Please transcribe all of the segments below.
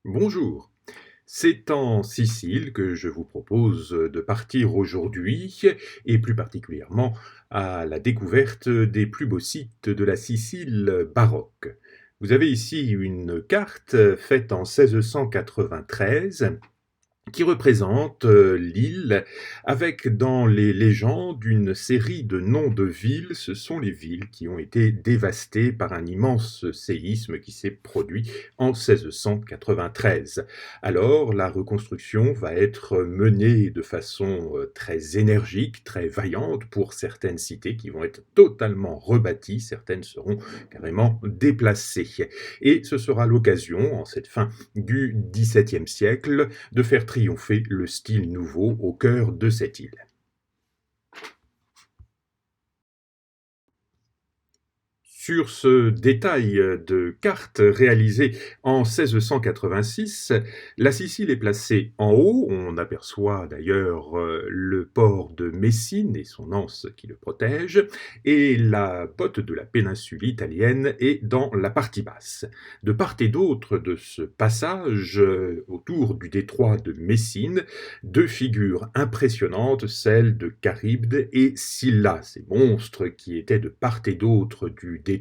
Bonjour, c'est en Sicile que je vous propose de partir aujourd'hui et plus particulièrement à la découverte des plus beaux sites de la Sicile baroque. Vous avez ici une carte faite en 1693 qui représente l'île avec dans les légendes une série de noms de villes. Ce sont les villes qui ont été dévastées par un immense séisme qui s'est produit en 1693. Alors la reconstruction va être menée de façon très énergique, très vaillante pour certaines cités qui vont être totalement rebâties, certaines seront carrément déplacées. Et ce sera l'occasion, en cette fin du XVIIe siècle, de faire triompher le style nouveau au cœur de cette île. Sur ce détail de carte réalisé en 1686, la Sicile est placée en haut. On aperçoit d'ailleurs le port de Messine et son anse qui le protège, et la côte de la péninsule italienne est dans la partie basse. De part et d'autre de ce passage, autour du détroit de Messine, deux figures impressionnantes, celles de Charybde et Scylla, ces monstres qui étaient de part et d'autre du détroit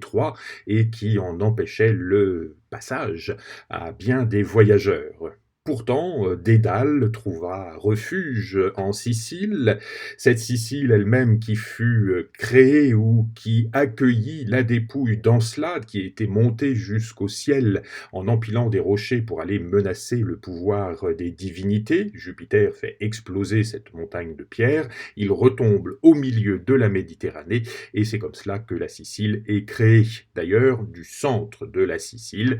et qui en empêchaient le passage à bien des voyageurs. Pourtant, Dédale trouva refuge en Sicile, cette Sicile elle-même qui fut créée ou qui accueillit la dépouille d'Encelade, qui était montée jusqu'au ciel en empilant des rochers pour aller menacer le pouvoir des divinités. Jupiter fait exploser cette montagne de pierre, il retombe au milieu de la Méditerranée, et c'est comme cela que la Sicile est créée. D'ailleurs, du centre de la Sicile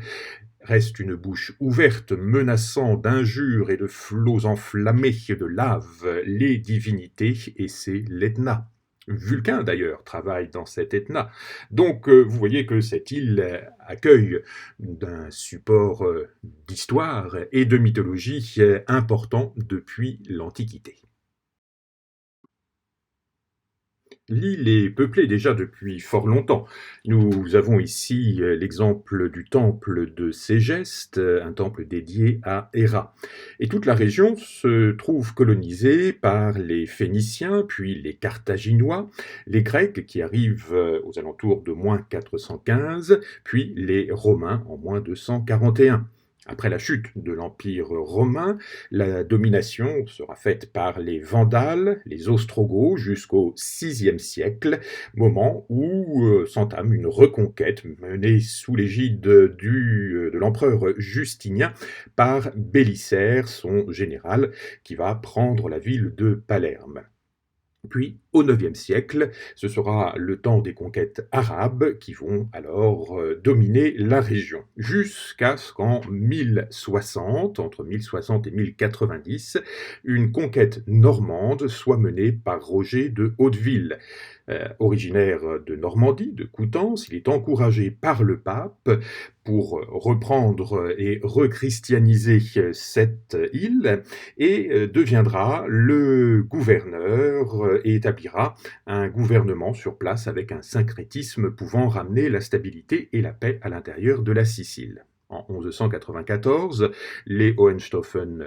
reste une bouche ouverte menaçant d'injures et de flots enflammés de lave les divinités, et c'est l'Etna. Vulcain d'ailleurs travaille dans cet Etna. Donc vous voyez que cette île accueille d'un support d'histoire et de mythologie important depuis l'Antiquité. L'île est peuplée déjà depuis fort longtemps. Nous avons ici l'exemple du temple de Ségeste, un temple dédié à Héra. Et toute la région se trouve colonisée par les Phéniciens, puis les Carthaginois, les Grecs qui arrivent aux alentours de moins 415, puis les Romains en moins 241. Après la chute de l'Empire romain, la domination sera faite par les Vandales, les Ostrogoths jusqu'au VIe siècle, moment où s'entame une reconquête menée sous l'égide de l'empereur Justinien par Bélisaire, son général, qui va prendre la ville de Palerme. Puis, au IXe siècle, ce sera le temps des conquêtes arabes qui vont alors dominer la région, jusqu'à ce qu'en 1060, entre 1060 et 1090, une conquête normande soit menée par Roger de Hauteville. Originaire de Normandie, de Coutances, il est encouragé par le pape pour reprendre et rechristianiser cette île et deviendra le gouverneur et établira un gouvernement sur place avec un syncrétisme pouvant ramener la stabilité et la paix à l'intérieur de la Sicile. En 1194, les Hohenstaufen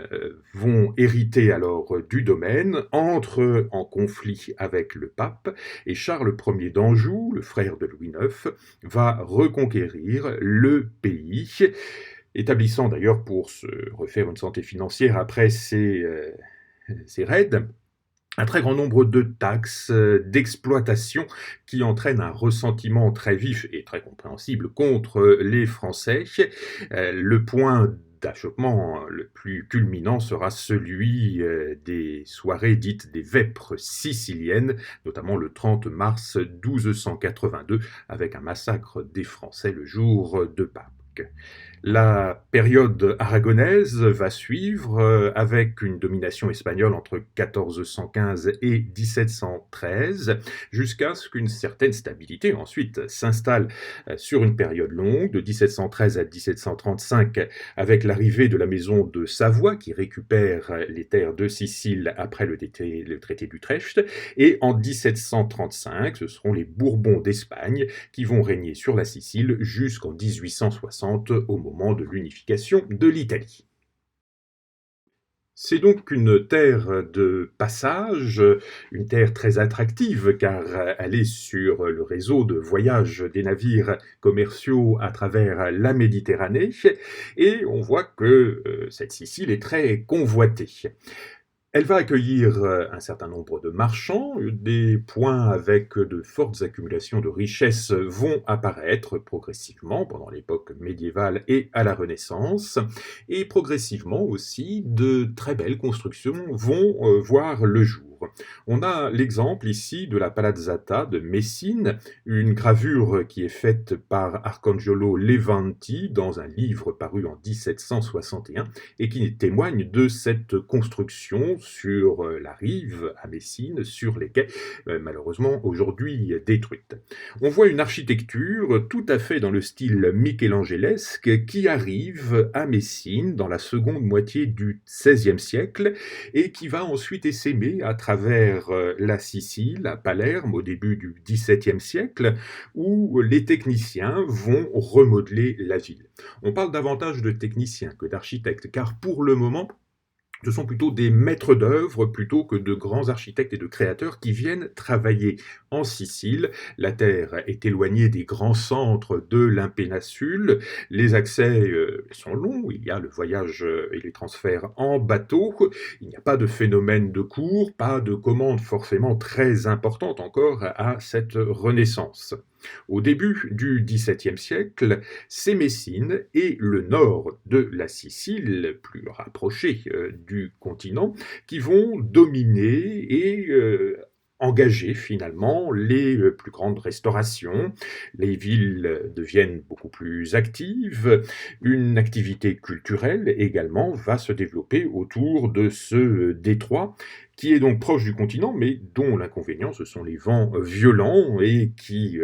vont hériter alors du domaine, entrent en conflit avec le pape, et Charles Ier d'Anjou, le frère de Louis IX, va reconquérir le pays, établissant d'ailleurs pour se refaire une santé financière après ces raids, un très grand nombre de taxes, d'exploitation qui entraînent un ressentiment très vif et très compréhensible contre les Français. Le point d'achoppement le plus culminant sera celui des soirées dites des vêpres siciliennes, notamment le 30 mars 1282, avec un massacre des Français le jour de Pâques. La période aragonaise va suivre avec une domination espagnole entre 1415 et 1713, jusqu'à ce qu'une certaine stabilité ensuite s'installe sur une période longue, de 1713 à 1735, avec l'arrivée de la maison de Savoie qui récupère les terres de Sicile après le traité d'Utrecht, et en 1735, ce seront les Bourbons d'Espagne qui vont régner sur la Sicile jusqu'en 1860 au moment de l'unification de l'Italie. C'est donc une terre de passage, une terre très attractive car elle est sur le réseau de voyage des navires commerciaux à travers la Méditerranée et on voit que cette Sicile est très convoitée. Elle va accueillir un certain nombre de marchands, des points avec de fortes accumulations de richesses vont apparaître progressivement pendant l'époque médiévale et à la Renaissance, et progressivement aussi de très belles constructions vont voir le jour. On a l'exemple ici de la Palazzata de Messine, une gravure qui est faite par Arcangelo Levanti dans un livre paru en 1761 et qui témoigne de cette construction sur la rive à Messine, sur les quais, malheureusement aujourd'hui détruites. On voit une architecture tout à fait dans le style michelangelesque qui arrive à Messine dans la seconde moitié du XVIe siècle et qui va ensuite essaimer à travers la Sicile, à Palerme au début du XVIIe siècle, où les techniciens vont remodeler la ville. On parle davantage de techniciens que d'architectes, car pour le moment, ce sont plutôt des maîtres d'œuvre plutôt que de grands architectes et de créateurs qui viennent travailler en Sicile. La terre est éloignée des grands centres de l'impéninsule. Les accès sont longs. Il y a le voyage et les transferts en bateau. Il n'y a pas de phénomène de cours, pas de commande forcément très importante encore à cette Renaissance. Au début du XVIIe siècle, c'est Messine et le nord de la Sicile, plus rapproché du continent, qui vont dominer et engager finalement les plus grandes restaurations. Les villes deviennent beaucoup plus actives. Une activité culturelle également va se développer autour de ce détroit qui est donc proche du continent, mais dont l'inconvénient, ce sont les vents violents et qui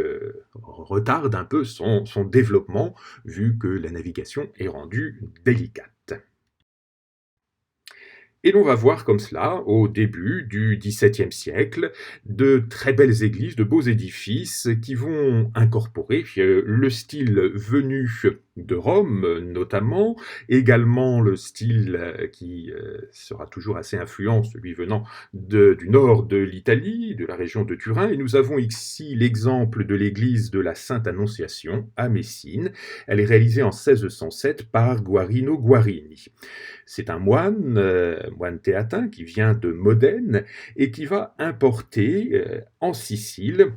retardent un peu son développement, vu que la navigation est rendue délicate. Et l'on va voir comme cela, au début du XVIIe siècle, de très belles églises, de beaux édifices qui vont incorporer le style venu de Rome notamment, également le style qui sera toujours assez influent, celui venant du nord de l'Italie, de la région de Turin. Et nous avons ici l'exemple de l'église de la Sainte-Annonciation à Messine. Elle est réalisée en 1607 par Guarino Guarini. C'est un moine théatin qui vient de Modène et qui va importer en Sicile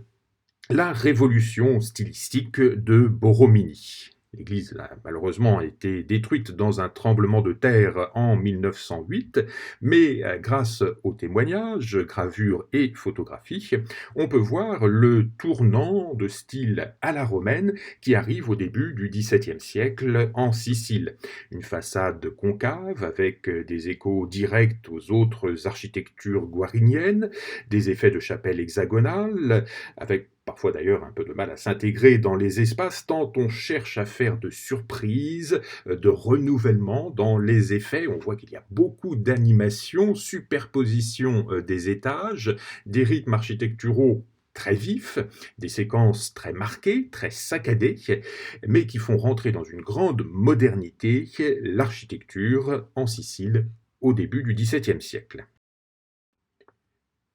la révolution stylistique de Borromini. L'église a malheureusement été détruite dans un tremblement de terre en 1908, mais grâce aux témoignages, gravures et photographies, on peut voir le tournant de style à la romaine qui arrive au début du XVIIe siècle en Sicile. Une façade concave avec des échos directs aux autres architectures guariniennes, des effets de chapelle hexagonale, avec parfois d'ailleurs un peu de mal à s'intégrer dans les espaces, tant on cherche à faire de surprises, de renouvellement dans les effets. On voit qu'il y a beaucoup d'animations, superposition des étages, des rythmes architecturaux très vifs, des séquences très marquées, très saccadées, mais qui font rentrer dans une grande modernité l'architecture en Sicile au début du XVIIe siècle.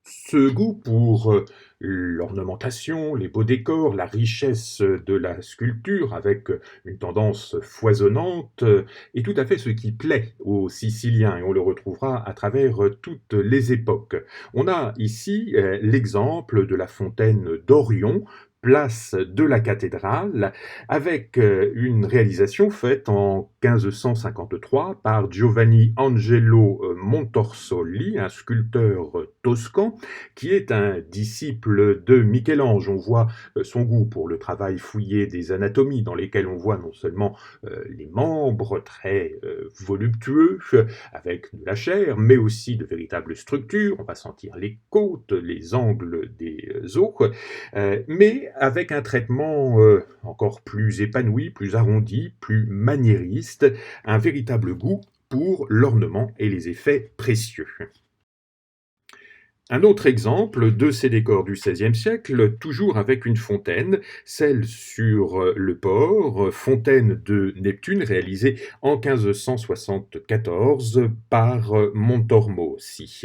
Ce goût pour l'ornementation, les beaux décors, la richesse de la sculpture avec une tendance foisonnante est tout à fait ce qui plaît aux Siciliens et on le retrouvera à travers toutes les époques. On a ici l'exemple de la fontaine d'Orion, place de la cathédrale, avec une réalisation faite en 1553 par Giovanni Angelo Montorsoli, un sculpteur toscan, qui est un disciple de Michel-Ange. On voit son goût pour le travail fouillé des anatomies, dans lesquelles on voit non seulement les membres très voluptueux, avec de la chair, mais aussi de véritables structures. On va sentir les côtes, les angles des os, mais avec un traitement encore plus épanoui, plus arrondi, plus maniériste, un véritable goût pour l'ornement et les effets précieux. Un autre exemple de ces décors du XVIe siècle, toujours avec une fontaine, celle sur le port, fontaine de Neptune, réalisée en 1574 par Montormo aussi.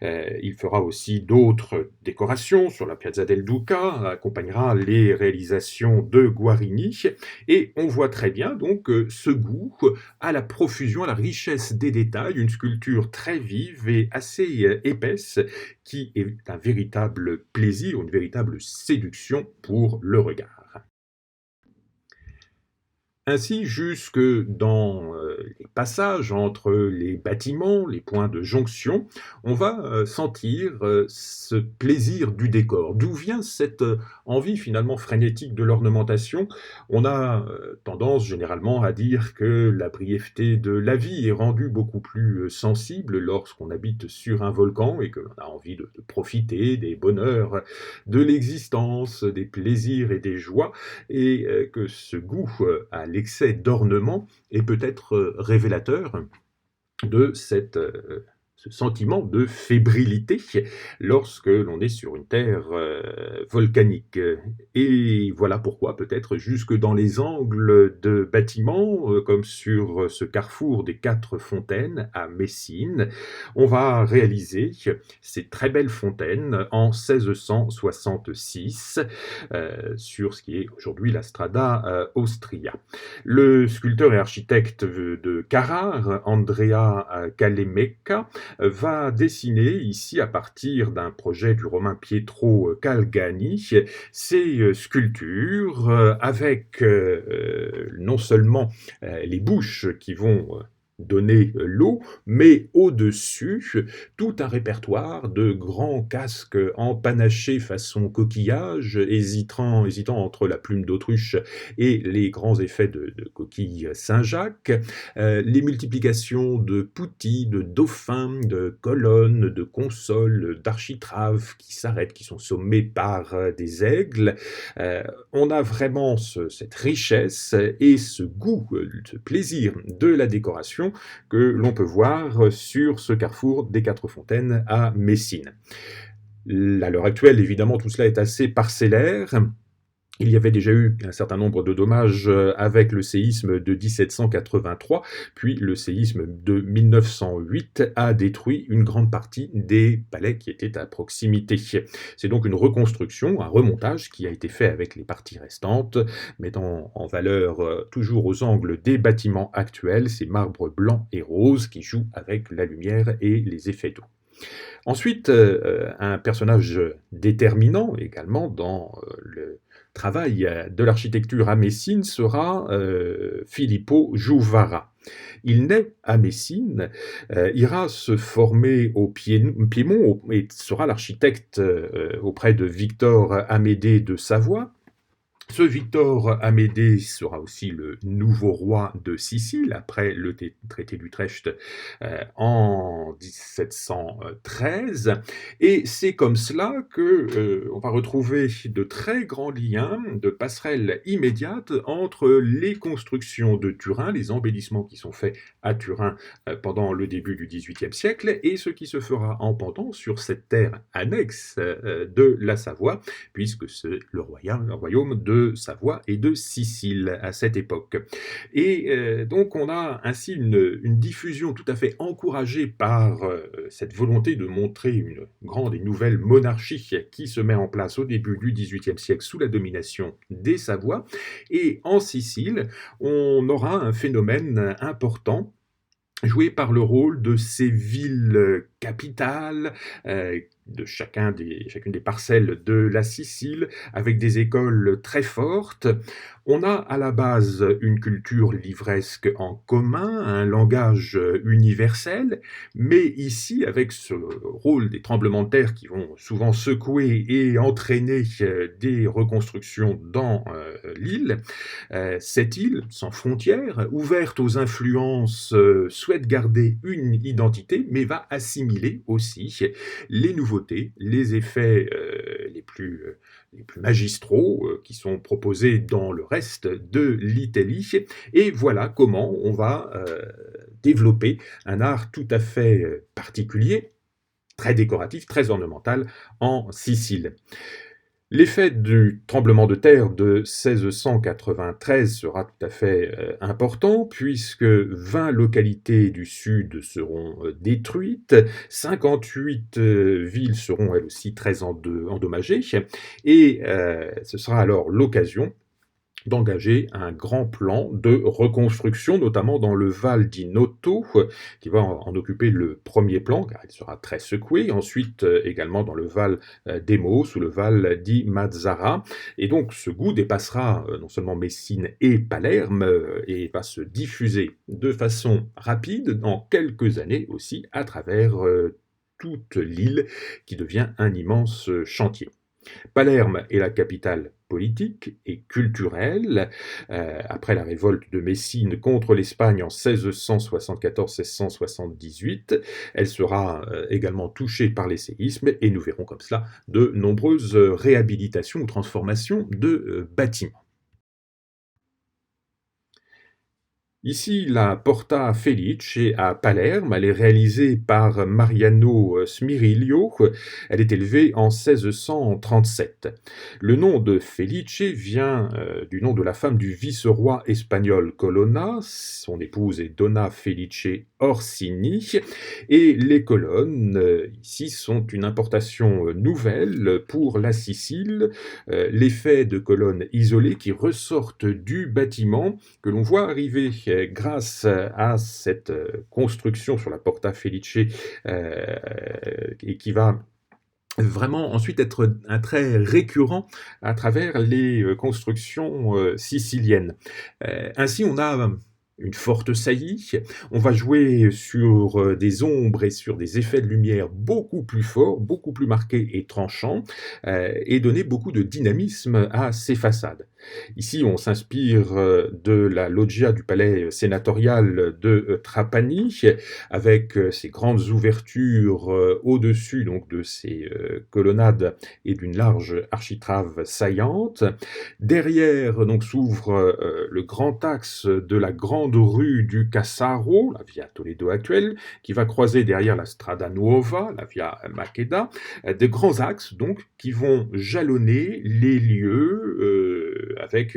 Il fera aussi d'autres décorations sur la Piazza del Duca, accompagnera les réalisations de Guarini, et on voit très bien donc ce goût à la profusion, à la richesse des détails, une sculpture très vive et assez épaisse, qui est un véritable plaisir, une véritable séduction pour le regard. Ainsi, jusque dans les passages entre les bâtiments, les points de jonction, on va sentir ce plaisir du décor. D'où vient cette envie finalement frénétique de l'ornementation? On a tendance généralement à dire que la brièveté de la vie est rendue beaucoup plus sensible lorsqu'on habite sur un volcan et que l'on a envie de profiter des bonheurs de l'existence, des plaisirs et des joies, et que ce goût à l'excès d'ornement est peut-être révélateur de ce sentiment de fébrilité lorsque l'on est sur une terre volcanique. Et voilà pourquoi, peut-être jusque dans les angles de bâtiments, comme sur ce carrefour des Quatre Fontaines à Messine, on va réaliser ces très belles fontaines en 1666 sur ce qui est aujourd'hui la Strada Austria. Le sculpteur et architecte de Carrare, Andrea Calemecca, va dessiner ici, à partir d'un projet du Romain Pietro Calgani, ces sculptures avec non seulement les bouches qui vont donner l'eau, mais au-dessus, tout un répertoire de grands casques empanachés façon coquillage, hésitant entre la plume d'autruche et les grands effets de coquille Saint-Jacques, les multiplications de poutis, de dauphins, de colonnes, de consoles, d'architraves qui s'arrêtent, qui sont sommées par des aigles. On a vraiment cette richesse et ce goût, ce plaisir de la décoration que l'on peut voir sur ce carrefour des Quatre Fontaines à Messine. À l'heure actuelle, évidemment, tout cela est assez parcellaire. Il y avait déjà eu un certain nombre de dommages avec le séisme de 1783, puis le séisme de 1908 a détruit une grande partie des palais qui étaient à proximité. C'est donc une reconstruction, un remontage qui a été fait avec les parties restantes, mettant en valeur toujours aux angles des bâtiments actuels ces marbres blancs et roses qui jouent avec la lumière et les effets d'eau. Ensuite, un personnage déterminant également dans le travail de l'architecture à Messine sera Filippo Juvara. Il naît à Messine, ira se former au Piémont et sera l'architecte auprès de Victor Amédée de Savoie. Ce Victor Amédée sera aussi le nouveau roi de Sicile après le traité d'Utrecht en 1713, et c'est comme cela que on va retrouver de très grands liens, de passerelles immédiates entre les constructions de Turin, les embellissements qui sont faits à Turin pendant le début du XVIIIe siècle, et ce qui se fera en pendant sur cette terre annexe de la Savoie, puisque c'est le royaume de Savoie et de Sicile à cette époque. Et donc on a ainsi une diffusion tout à fait encouragée par cette volonté de montrer une grande et nouvelle monarchie qui se met en place au début du XVIIIe siècle sous la domination des Savoies. Et en Sicile, on aura un phénomène important joué par le rôle de ces villes capitales, de chacune des parcelles de la Sicile, avec des écoles très fortes. On a à la base une culture livresque en commun, un langage universel, mais ici, avec ce rôle des tremblements de terre qui vont souvent secouer et entraîner des reconstructions dans l'île, cette île, sans frontières, ouverte aux influences, souhaite garder une identité, mais va assimiler aussi les nouveautés, les effets les plus magistraux qui sont proposés dans le reste de l'Italie. Et voilà comment on va développer un art tout à fait particulier, très décoratif, très ornemental en Sicile. L'effet du tremblement de terre de 1693 sera tout à fait important puisque 20 localités du sud seront détruites, 58 villes seront elles aussi très endommagées et ce sera alors l'occasion d'engager un grand plan de reconstruction, notamment dans le Val di Noto, qui va en occuper le premier plan, car il sera très secoué. Ensuite, également dans le Val d'Emos ou le Val di Mazzara. Et donc, ce goût dépassera non seulement Messine et Palerme, et va se diffuser de façon rapide, dans quelques années aussi, à travers toute l'île, qui devient un immense chantier. Palerme est la capitale politique et culturelle. Après la révolte de Messine contre l'Espagne en 1674-1678, elle sera également touchée par les séismes et nous verrons comme cela de nombreuses réhabilitations ou transformations de bâtiments. Ici, la Porta Felice à Palerme, elle est réalisée par Mariano Smiriglio, elle est élevée en 1637. Le nom de Felice vient du nom de la femme du vice-roi espagnol Colonna, son épouse est Donna Felice Orsini, et les colonnes ici sont une importation nouvelle pour la Sicile, l'effet de colonnes isolées qui ressortent du bâtiment que l'on voit arriver grâce à cette construction sur la Porta Felice et qui va vraiment ensuite être un trait récurrent à travers les constructions siciliennes. Ainsi, on a une forte saillie, on va jouer sur des ombres et sur des effets de lumière beaucoup plus forts, beaucoup plus marqués et tranchants, et donner beaucoup de dynamisme à ces façades. Ici, on s'inspire de la loggia du palais sénatorial de Trapani, avec ces grandes ouvertures au-dessus donc, de ces colonnades et d'une large architrave saillante. Derrière donc s'ouvre le grand axe de la grande rue du Cassaro, la Via Toledo actuelle, qui va croiser derrière la Strada Nuova, la Via Maqueda, de grands axes donc qui vont jalonner les lieux avec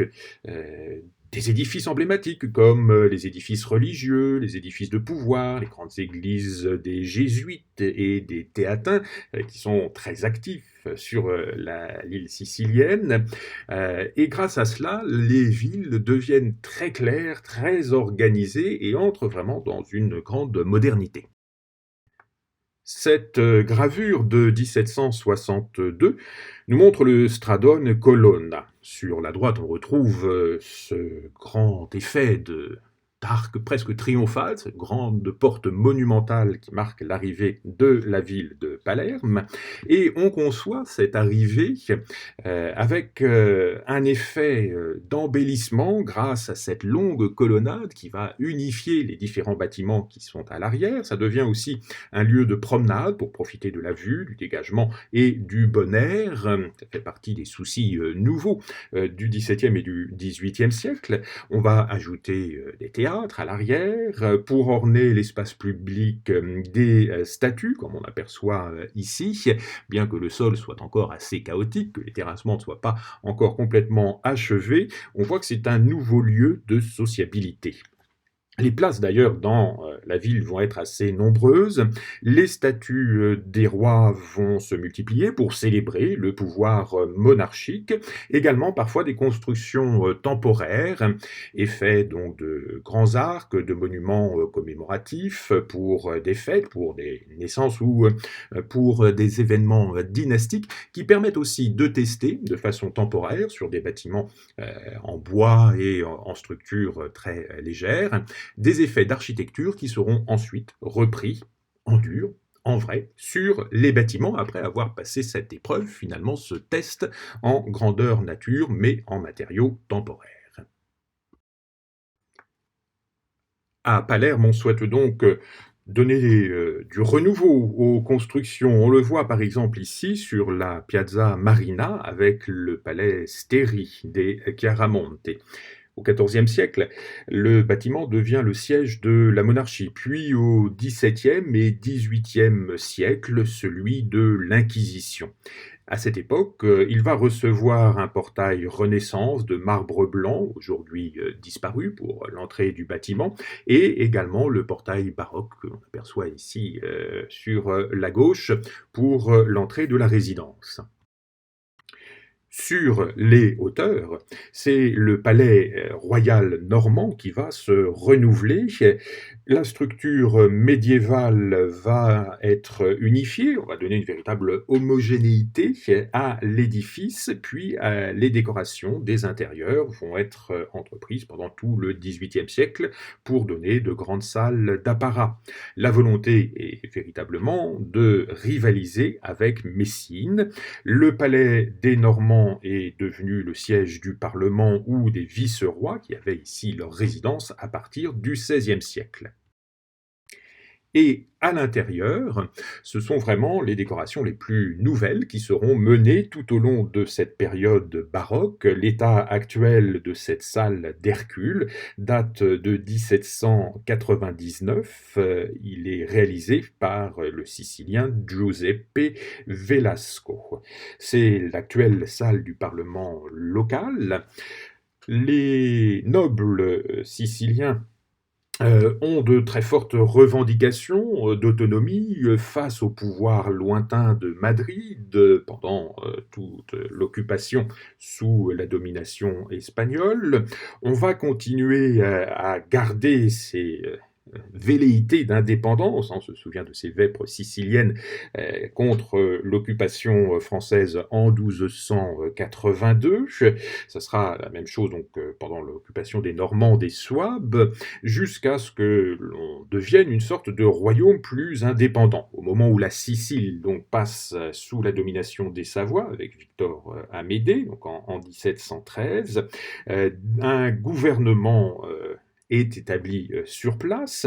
des édifices emblématiques comme les édifices religieux, les édifices de pouvoir, les grandes églises des jésuites et des théatins qui sont très actifs sur l'île sicilienne. Et grâce à cela, les villes deviennent très claires, très organisées et entrent vraiment dans une grande modernité. Cette gravure de 1762 nous montre le Stradone Colonna. Sur la droite, on retrouve ce grand effet d'arc presque triomphal, cette grande porte monumentale qui marque l'arrivée de la ville de Palerme. Et on conçoit cette arrivée avec un effet d'embellissement grâce à cette longue colonnade qui va unifier les différents bâtiments qui sont à l'arrière. Ça devient aussi un lieu de promenade pour profiter de la vue, du dégagement et du bon air. Ça fait partie des soucis nouveaux du XVIIe et du XVIIIe siècle. On va ajouter des théâtres à l'arrière pour orner l'espace public des statues, comme on aperçoit ici, bien que le sol soit encore assez chaotique, que les terrassements ne soient pas encore complètement achevés. On voit que c'est un nouveau lieu de sociabilité. Les places d'ailleurs dans la ville vont être assez nombreuses. Les statues des rois vont se multiplier pour célébrer le pouvoir monarchique. Également parfois des constructions temporaires, effets donc de grands arcs, de monuments commémoratifs pour des fêtes, pour des naissances ou pour des événements dynastiques qui permettent aussi de tester de façon temporaire sur des bâtiments en bois et en structure très légère des effets d'architecture qui seront ensuite repris en dur, en vrai, sur les bâtiments, après avoir passé cette épreuve, finalement, ce test en grandeur nature, mais en matériaux temporaires. À Palerme, on souhaite donc donner du renouveau aux constructions. On le voit par exemple ici sur la Piazza Marina avec le palais Steri des Chiaramonte. Au XIVe siècle, le bâtiment devient le siège de la monarchie, puis au XVIIe et XVIIIe siècle, celui de l'Inquisition. À cette époque, il va recevoir un portail Renaissance de marbre blanc, aujourd'hui disparu pour l'entrée du bâtiment, et également le portail baroque que l'on aperçoit ici sur la gauche pour l'entrée de la résidence. Sur les hauteurs, c'est le palais royal normand qui va se renouveler. La structure médiévale va être unifiée, on va donner une véritable homogénéité à l'édifice, puis les décorations des intérieurs vont être entreprises pendant tout le XVIIIe siècle pour donner de grandes salles d'apparat. La volonté est véritablement de rivaliser avec Messine. Le palais des Normands est devenu le siège du Parlement ou des vice-rois qui avaient ici leur résidence à partir du XVIe siècle. Et à l'intérieur, ce sont vraiment les décorations les plus nouvelles qui seront menées tout au long de cette période baroque. L'état actuel de cette salle d'Hercule date de 1799. Il est réalisé par le Sicilien Giuseppe Velasco. C'est l'actuelle salle du Parlement local. Les nobles siciliens ont de très fortes revendications d'autonomie face au pouvoir lointain de Madrid pendant toute l'occupation sous la domination espagnole. On va continuer à garder ces velléités d'indépendance, on se souvient de ces vêpres siciliennes contre l'occupation française en 1282. Ça sera la même chose donc pendant l'occupation des Normands, des Souabes, jusqu'à ce que l'on devienne une sorte de royaume plus indépendant. Au moment où la Sicile donc passe sous la domination des Savoie avec Victor Amédée, donc en 1713, un gouvernement est établi sur place,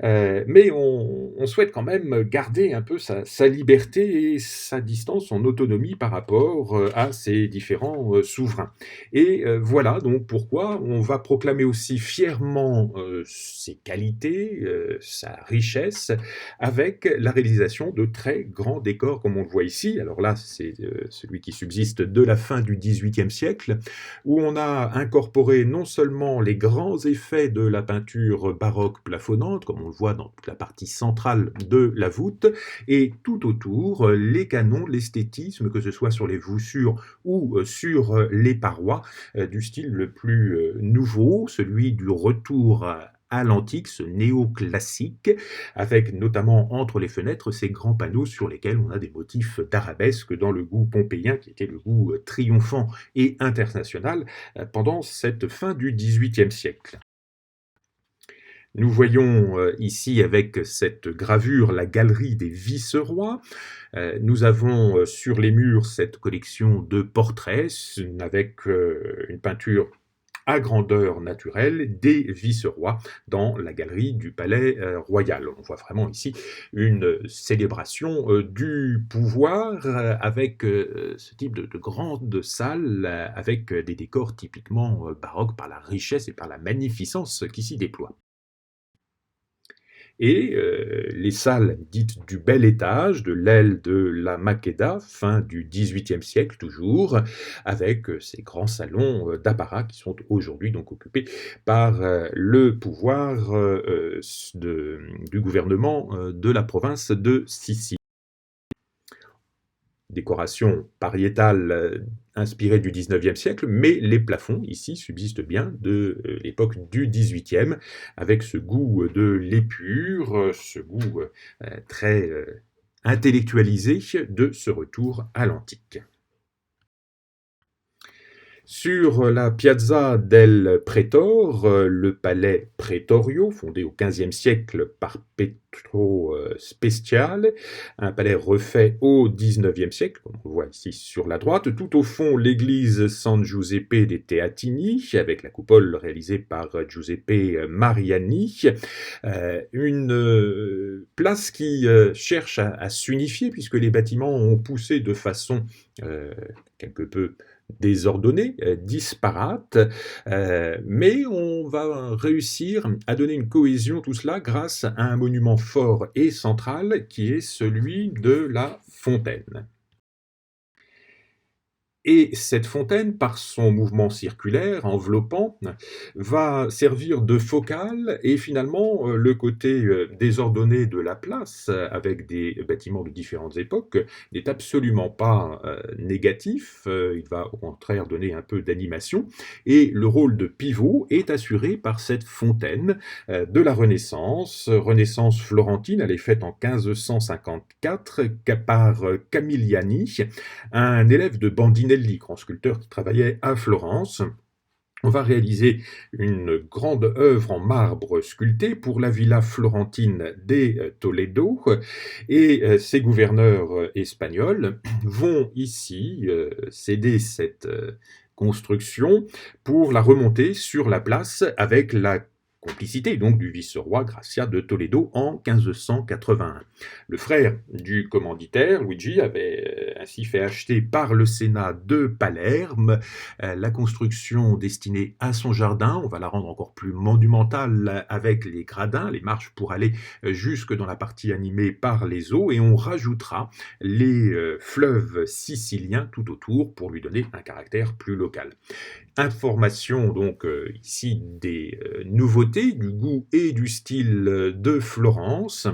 mais on souhaite quand même garder un peu sa liberté et sa distance, son autonomie par rapport à ces différents souverains. Et voilà donc pourquoi on va proclamer aussi fièrement ses qualités, sa richesse, avec la réalisation de très grands décors comme on le voit ici. Alors là, c'est celui qui subsiste de la fin du XVIIIe siècle, où on a incorporé non seulement les grands effets de la peinture baroque plafonnante, comme on le voit dans toute la partie centrale de la voûte, et tout autour, les canons, l'esthétisme, que ce soit sur les voussures ou sur les parois, du style le plus nouveau, celui du retour à l'antique, ce néoclassique, avec notamment entre les fenêtres ces grands panneaux sur lesquels on a des motifs d'arabesque dans le goût pompéien, qui était le goût triomphant et international pendant cette fin du XVIIIe siècle. Nous voyons ici avec cette gravure la galerie des vice-rois. Nous avons sur les murs cette collection de portraits avec une peinture à grandeur naturelle des vice-rois dans la galerie du palais royal. On voit vraiment ici une célébration du pouvoir avec ce type de grande salle avec des décors typiquement baroques par la richesse et par la magnificence qui s'y déploie. Et les salles dites du bel étage, de l'aile de la Maqueda, fin du XVIIIe siècle toujours, avec ces grands salons d'apparat qui sont aujourd'hui donc occupés par le pouvoir du gouvernement de la province de Sicile. Décoration pariétale inspirée du XIXe siècle, mais les plafonds ici subsistent bien de l'époque du XVIIIe, avec ce goût de l'épure, ce goût très intellectualisé de ce retour à l'antique. Sur la Piazza del Pretore, le palais Pretorio, fondé au XVe siècle par Pietro Speciale, un palais refait au XIXe siècle, comme on le voit ici sur la droite. Tout au fond, l'église San Giuseppe dei Teatini, avec la coupole réalisée par Giuseppe Mariani. Une place qui cherche à s'unifier, puisque les bâtiments ont poussé de façon quelque peu désordonnés, disparates, mais on va réussir à donner une cohésion, tout cela grâce à un monument fort et central qui est celui de la fontaine. Et cette fontaine, par son mouvement circulaire, enveloppant, va servir de focale et finalement, le côté, désordonné de la place, avec des bâtiments de différentes époques, n'est absolument pas, négatif, il va au contraire donner un peu d'animation et le rôle de pivot est assuré par cette fontaine, de la Renaissance florentine. Elle est faite en 1554 par, Camilliani, un élève de Bandinelli, grand sculpteur qui travaillait à Florence. On va réaliser une grande œuvre en marbre sculpté pour la villa florentine des Toledo et ces gouverneurs espagnols vont ici céder cette construction pour la remonter sur la place avec la complicité donc du vice-roi Gracia de Toledo en 1581. Le frère du commanditaire, Luigi, avait ainsi fait acheter par le Sénat de Palerme la construction destinée à son jardin. On va la rendre encore plus monumentale avec les gradins, les marches pour aller jusque dans la partie animée par les eaux, et on rajoutera les fleuves siciliens tout autour pour lui donner un caractère plus local. Information donc ici des nouveautés, du goût et du style de Florence,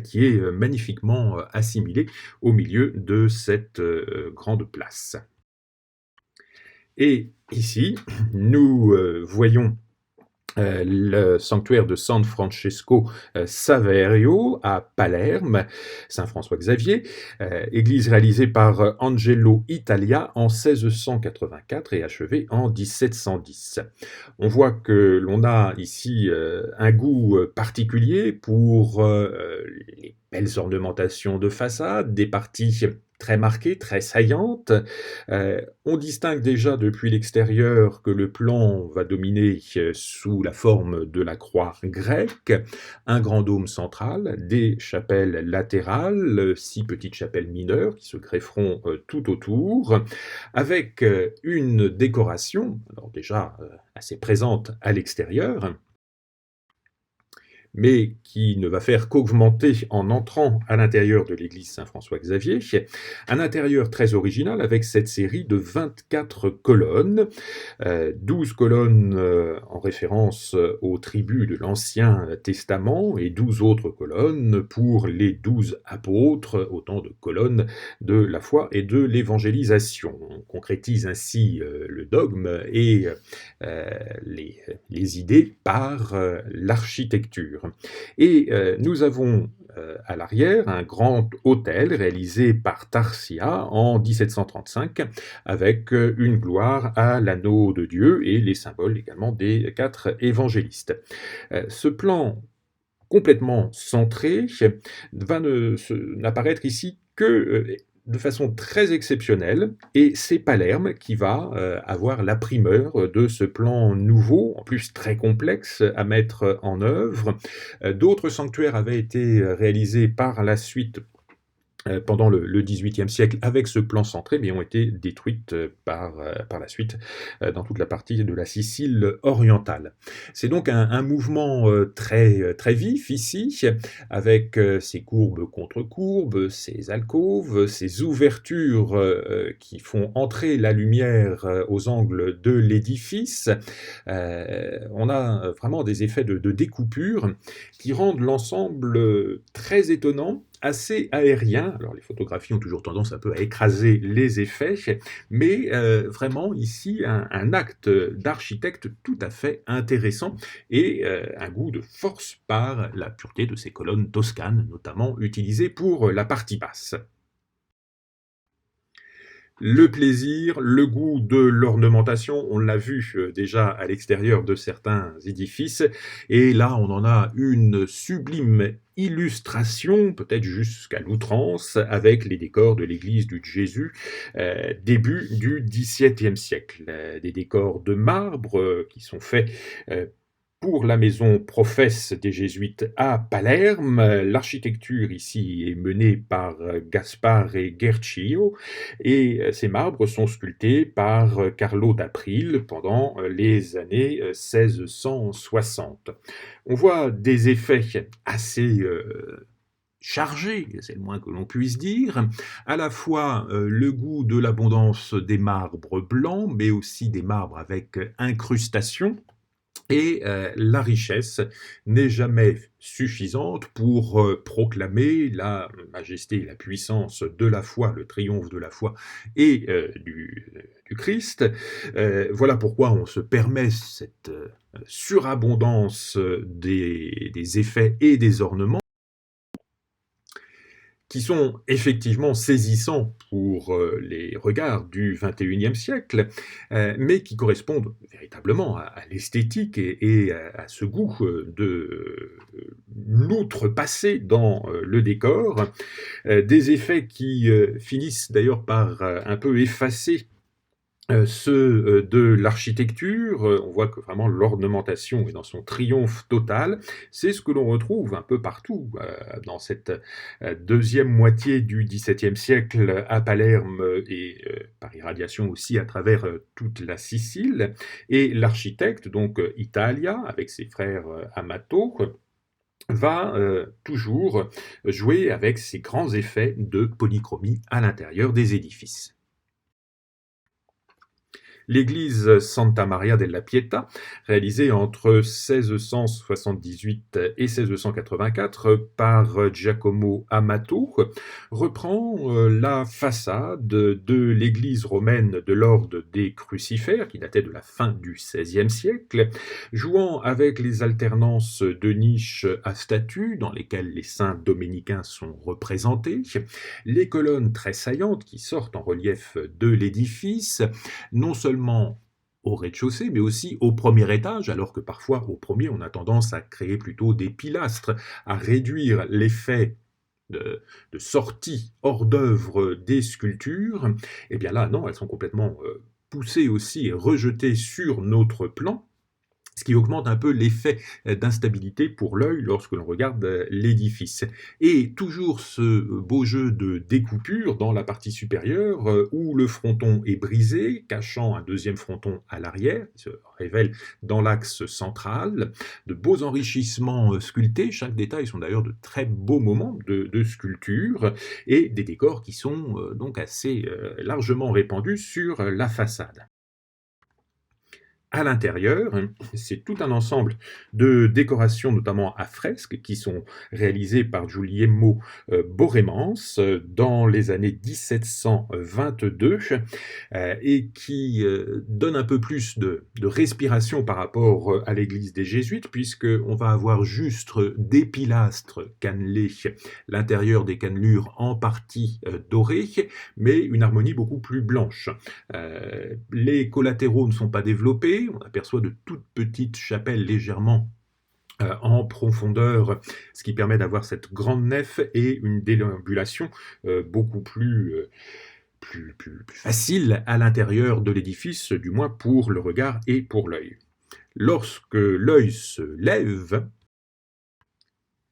qui est magnifiquement assimilé au milieu de cette grande place. Et ici, nous voyons le sanctuaire de San Francesco Saverio à Palerme, Saint-François-Xavier, église réalisée par Angelo Italia en 1684 et achevée en 1710. On voit que l'on a ici un goût particulier pour les belles ornementations de façade, des parties très marquées, très saillantes. On distingue déjà depuis l'extérieur que le plan va dominer sous la forme de la croix grecque, un grand dôme central, des chapelles latérales, 6 petites chapelles mineures qui se grefferont tout autour, avec une décoration, alors déjà assez présente à l'extérieur, mais qui ne va faire qu'augmenter en entrant à l'intérieur de l'église Saint-François-Xavier. Un intérieur très original avec cette série de 24 colonnes, 12 colonnes en référence aux tribus de l'Ancien Testament et 12 autres colonnes pour les 12 apôtres, autant de colonnes de la foi et de l'évangélisation. On concrétise ainsi le dogme et les idées par l'architecture. Et nous avons à l'arrière un grand autel réalisé par Tarsia en 1735 avec une gloire à l'anneau de Dieu et les symboles également des 4 évangélistes. Ce plan complètement centré va n'apparaître ici que de façon très exceptionnelle, et c'est Palerme qui va avoir la primeur de ce plan nouveau, en plus très complexe à mettre en œuvre. D'autres sanctuaires avaient été réalisés par la suite pendant le XVIIIe siècle avec ce plan centré, mais ont été détruites par la suite dans toute la partie de la Sicile orientale. C'est donc un mouvement très, très vif ici, avec ces courbes contre courbes, ces alcôves, ces ouvertures qui font entrer la lumière aux angles de l'édifice. On a vraiment des effets de découpure qui rendent l'ensemble très étonnant, assez aérien. Alors les photographies ont toujours tendance un peu à écraser les effets, mais vraiment ici un acte d'architecte tout à fait intéressant et un goût de force par la pureté de ces colonnes toscanes, notamment utilisées pour la partie basse. Le plaisir, le goût de l'ornementation, on l'a vu déjà à l'extérieur de certains édifices, et là on en a une sublime illustration, peut-être jusqu'à l'outrance, avec les décors de l'église du Jésus, début du XVIIe siècle. Des décors de marbre qui sont faits Pour la maison professe des jésuites à Palerme, l'architecture ici est menée par Gaspare Guercillo et ces marbres sont sculptés par Carlo d'April pendant les années 1660. On voit des effets assez chargés, c'est le moins que l'on puisse dire, à la fois le goût de l'abondance des marbres blancs, mais aussi des marbres avec incrustation. Et la richesse n'est jamais suffisante pour proclamer la majesté et la puissance de la foi, le triomphe de la foi et du Christ. Voilà pourquoi on se permet cette surabondance des effets et des ornements qui sont effectivement saisissants pour les regards du XXIe siècle, mais qui correspondent véritablement à l'esthétique et à ce goût de l'outrepasser dans le décor, des effets qui finissent d'ailleurs par un peu effacer ceux de l'architecture. On voit que vraiment l'ornementation est dans son triomphe total. C'est ce que l'on retrouve un peu partout dans cette deuxième moitié du XVIIe siècle à Palerme et par irradiation aussi à travers toute la Sicile. Et l'architecte, donc Italia, avec ses frères Amato, va toujours jouer avec ces grands effets de polychromie à l'intérieur des édifices. L'église Santa Maria della Pietà, réalisée entre 1678 et 1684 par Giacomo Amato, reprend la façade de l'église romaine de l'ordre des Crucifères, qui datait de la fin du XVIe siècle, jouant avec les alternances de niches à statues dans lesquelles les saints dominicains sont représentés, les colonnes très saillantes qui sortent en relief de l'édifice, non seulement au rez-de-chaussée, mais aussi au premier étage, alors que parfois au premier on a tendance à créer plutôt des pilastres, à réduire l'effet de sortie hors d'œuvre des sculptures. Et bien là, non, elles sont complètement poussées aussi et rejetées sur notre plan, ce qui augmente un peu l'effet d'instabilité pour l'œil lorsque l'on regarde l'édifice. Et toujours ce beau jeu de découpure dans la partie supérieure où le fronton est brisé, cachant un deuxième fronton à l'arrière, qui se révèle dans l'axe central, de beaux enrichissements sculptés, chaque détail sont d'ailleurs de très beaux moments de sculpture, et des décors qui sont donc assez largement répandus sur la façade. À l'intérieur, c'est tout un ensemble de décorations, notamment à fresques, qui sont réalisées par Guglielmo Boremans dans les années 1722 et qui donnent un peu plus de respiration par rapport à l'église des Jésuites, puisqu'on va avoir juste des pilastres cannelés, l'intérieur des cannelures en partie dorées, mais une harmonie beaucoup plus blanche. Les collatéraux ne sont pas développés, on aperçoit de toutes petites chapelles légèrement en profondeur, ce qui permet d'avoir cette grande nef et une déambulation beaucoup plus facile à l'intérieur de l'édifice, du moins pour le regard et pour l'œil. Lorsque l'œil se lève,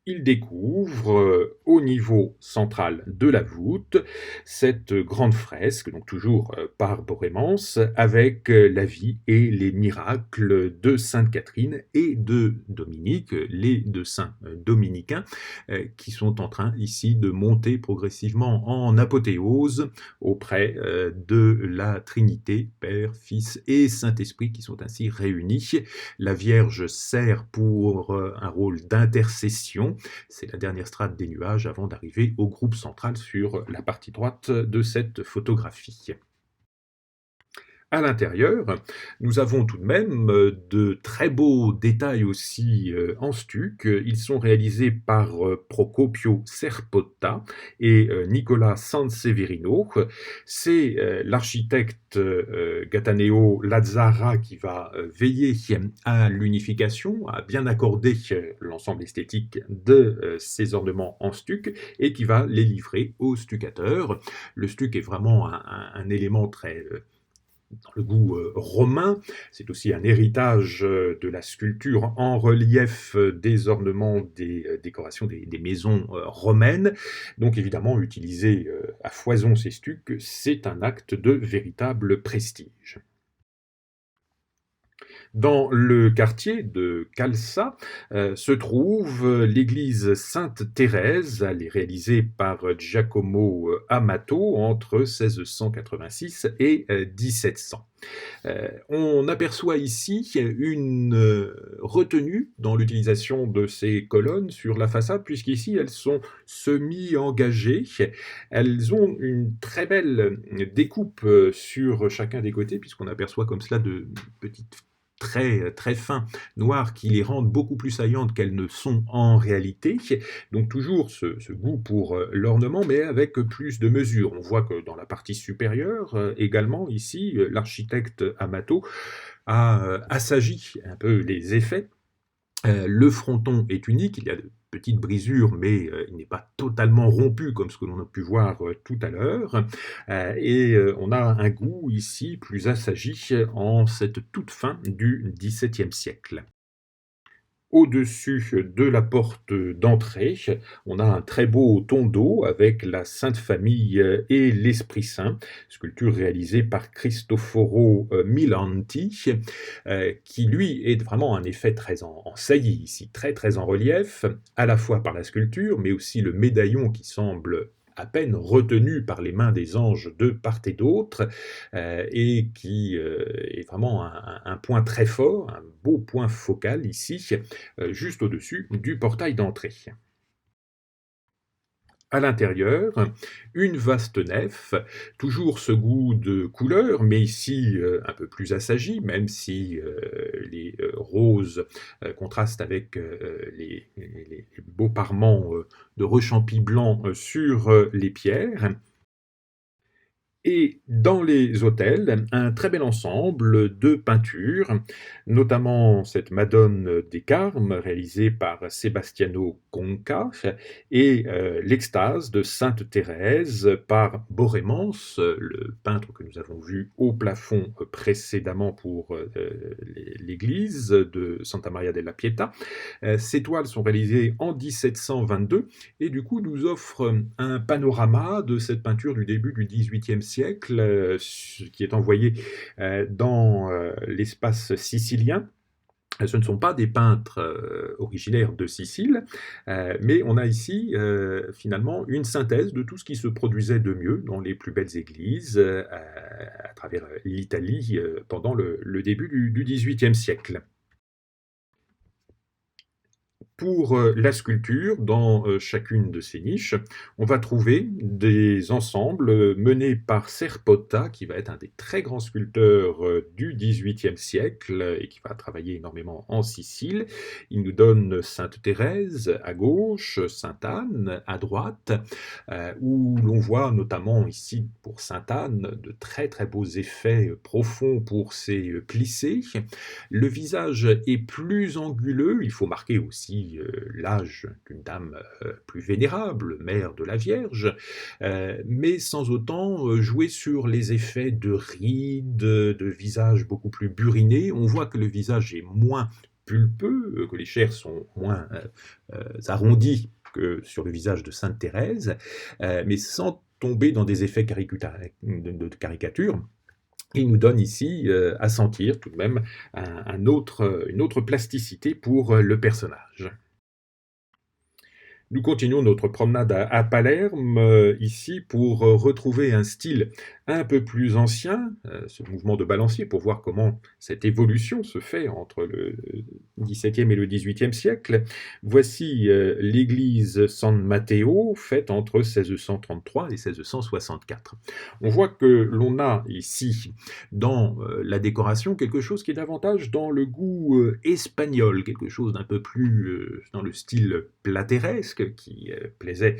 il découvre au niveau central de la voûte cette grande fresque, donc toujours par Boremans, avec la vie et les miracles de Sainte Catherine et de Dominique, les deux saints dominicains, qui sont en train ici de monter progressivement en apothéose auprès de la Trinité, Père, Fils et Saint-Esprit, qui sont ainsi réunis. La Vierge sert pour un rôle d'intercession. C'est la dernière strate des nuages avant d'arriver au groupe central sur la partie droite de cette photographie. À l'intérieur, nous avons tout de même de très beaux détails aussi en stuc. Ils sont réalisés par Procopio Serpotta et Nicola Sanseverino. C'est l'architecte Gataneo Lazzara qui va veiller à l'unification, à bien accorder l'ensemble esthétique de ces ornements en stuc et qui va les livrer au stuccateur. Le stuc est vraiment un élément très dans le goût romain. C'est aussi un héritage de la sculpture en relief des ornements des décorations des maisons romaines. Donc évidemment, utiliser à foison ces stucs, c'est un acte de véritable prestige. Dans le quartier de Calça se trouve l'église Sainte-Thérèse. Elle est réalisée par Giacomo Amato entre 1686 et 1700. On aperçoit ici une retenue dans l'utilisation de ces colonnes sur la façade, puisqu'ici elles sont semi-engagées. Elles ont une très belle découpe sur chacun des côtés, puisqu'on aperçoit comme cela de petites traits très fins, noirs, qui les rendent beaucoup plus saillantes qu'elles ne sont en réalité. Donc toujours ce goût pour l'ornement, mais avec plus de mesure. On voit que dans la partie supérieure, également, ici, l'architecte Amato a assagi un peu les effets. Le fronton est unique, il y a de petites brisures, mais il n'est pas totalement rompu comme ce que l'on a pu voir tout à l'heure. Et on a un goût ici plus assagi en cette toute fin du XVIIe siècle. Au-dessus de la porte d'entrée, on a un très beau tondo avec la Sainte Famille et l'Esprit Saint, sculpture réalisée par Cristoforo Milanti, qui lui est vraiment un effet très en saillie ici, très très en relief, à la fois par la sculpture, mais aussi le médaillon qui semble à peine retenu par les mains des anges de part et d'autre, et qui est vraiment un point très fort, un beau point focal ici, juste au-dessus du portail d'entrée. À l'intérieur, une vaste nef, toujours ce goût de couleur, mais ici un peu plus assagi, même si les roses contrastent avec les beaux parements de rechampis blancs sur les pierres. Et dans les autels, un très bel ensemble de peintures, notamment cette Madone des Carmes réalisée par Sebastiano Conca et l'Extase de Sainte Thérèse par Borémans, le peintre que nous avons vu au plafond précédemment pour l'église de Santa Maria della Pietà. Ces toiles sont réalisées en 1722 et du coup nous offrent un panorama de cette peinture du début du XVIIIe siècle, qui est envoyé dans l'espace sicilien. Ce ne sont pas des peintres originaires de Sicile, mais on a ici finalement une synthèse de tout ce qui se produisait de mieux dans les plus belles églises à travers l'Italie pendant le début du XVIIIe siècle. Pour la sculpture, dans chacune de ces niches, on va trouver des ensembles menés par Serpota, qui va être un des très grands sculpteurs du XVIIIe siècle et qui va travailler énormément en Sicile. Il nous donne Sainte Thérèse à gauche, Sainte Anne à droite, où l'on voit notamment ici pour Sainte Anne de très très beaux effets profonds pour ses plissés. Le visage est plus anguleux, il faut marquer aussi l'âge d'une dame plus vénérable, mère de la Vierge, mais sans autant jouer sur les effets de rides, de visage beaucoup plus buriné. On voit que le visage est moins pulpeux, que les chairs sont moins arrondies que sur le visage de Sainte Thérèse, mais sans tomber dans des effets de caricature. Il nous donne ici à sentir tout de même une autre plasticité pour le personnage. Nous continuons notre promenade à Palerme, ici pour retrouver un style un peu plus ancien, ce mouvement de balancier, pour voir comment cette évolution se fait entre le XVIIe et le XVIIIe siècle. Voici l'église San Matteo, faite entre 1633 et 1664. On voit que l'on a ici, dans la décoration, quelque chose qui est davantage dans le goût espagnol, quelque chose d'un peu plus dans le style plateresque, qui plaisait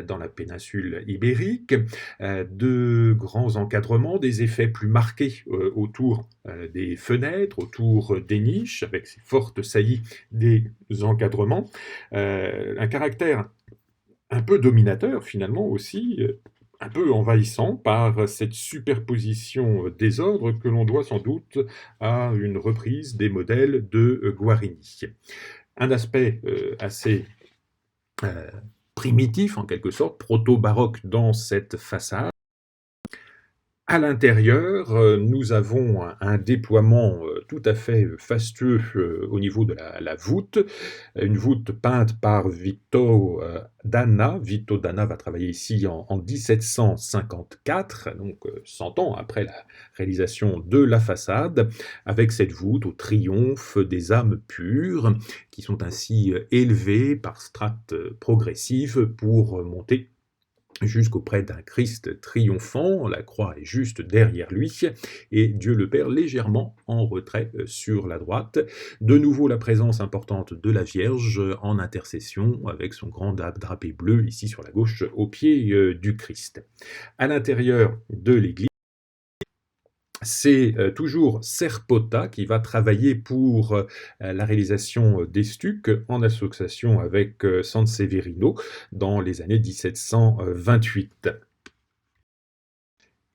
dans la péninsule ibérique, de grands encadrements, des effets plus marqués autour des fenêtres, autour des niches, avec ces fortes saillies des encadrements, un caractère un peu dominateur finalement aussi, un peu envahissant par cette superposition désordre que l'on doit sans doute à une reprise des modèles de Guarini. Un aspect assez primitif, en quelque sorte, proto-baroque dans cette façade. À l'intérieur, nous avons un déploiement tout à fait fastueux au niveau de la voûte, une voûte peinte par Vitto Danna. Vitto Danna va travailler ici en 1754, donc 100 ans après la réalisation de la façade, avec cette voûte au triomphe des âmes pures, qui sont ainsi élevées par strates progressives pour monter jusqu'auprès d'un Christ triomphant, la croix est juste derrière lui, et Dieu le Père légèrement en retrait sur la droite. De nouveau la présence importante de la Vierge en intercession, avec son grand drapé bleu ici sur la gauche au pied du Christ. À l'intérieur de l'église, c'est toujours Serpota qui va travailler pour la réalisation des stucs en association avec Sanseverino dans les années 1728.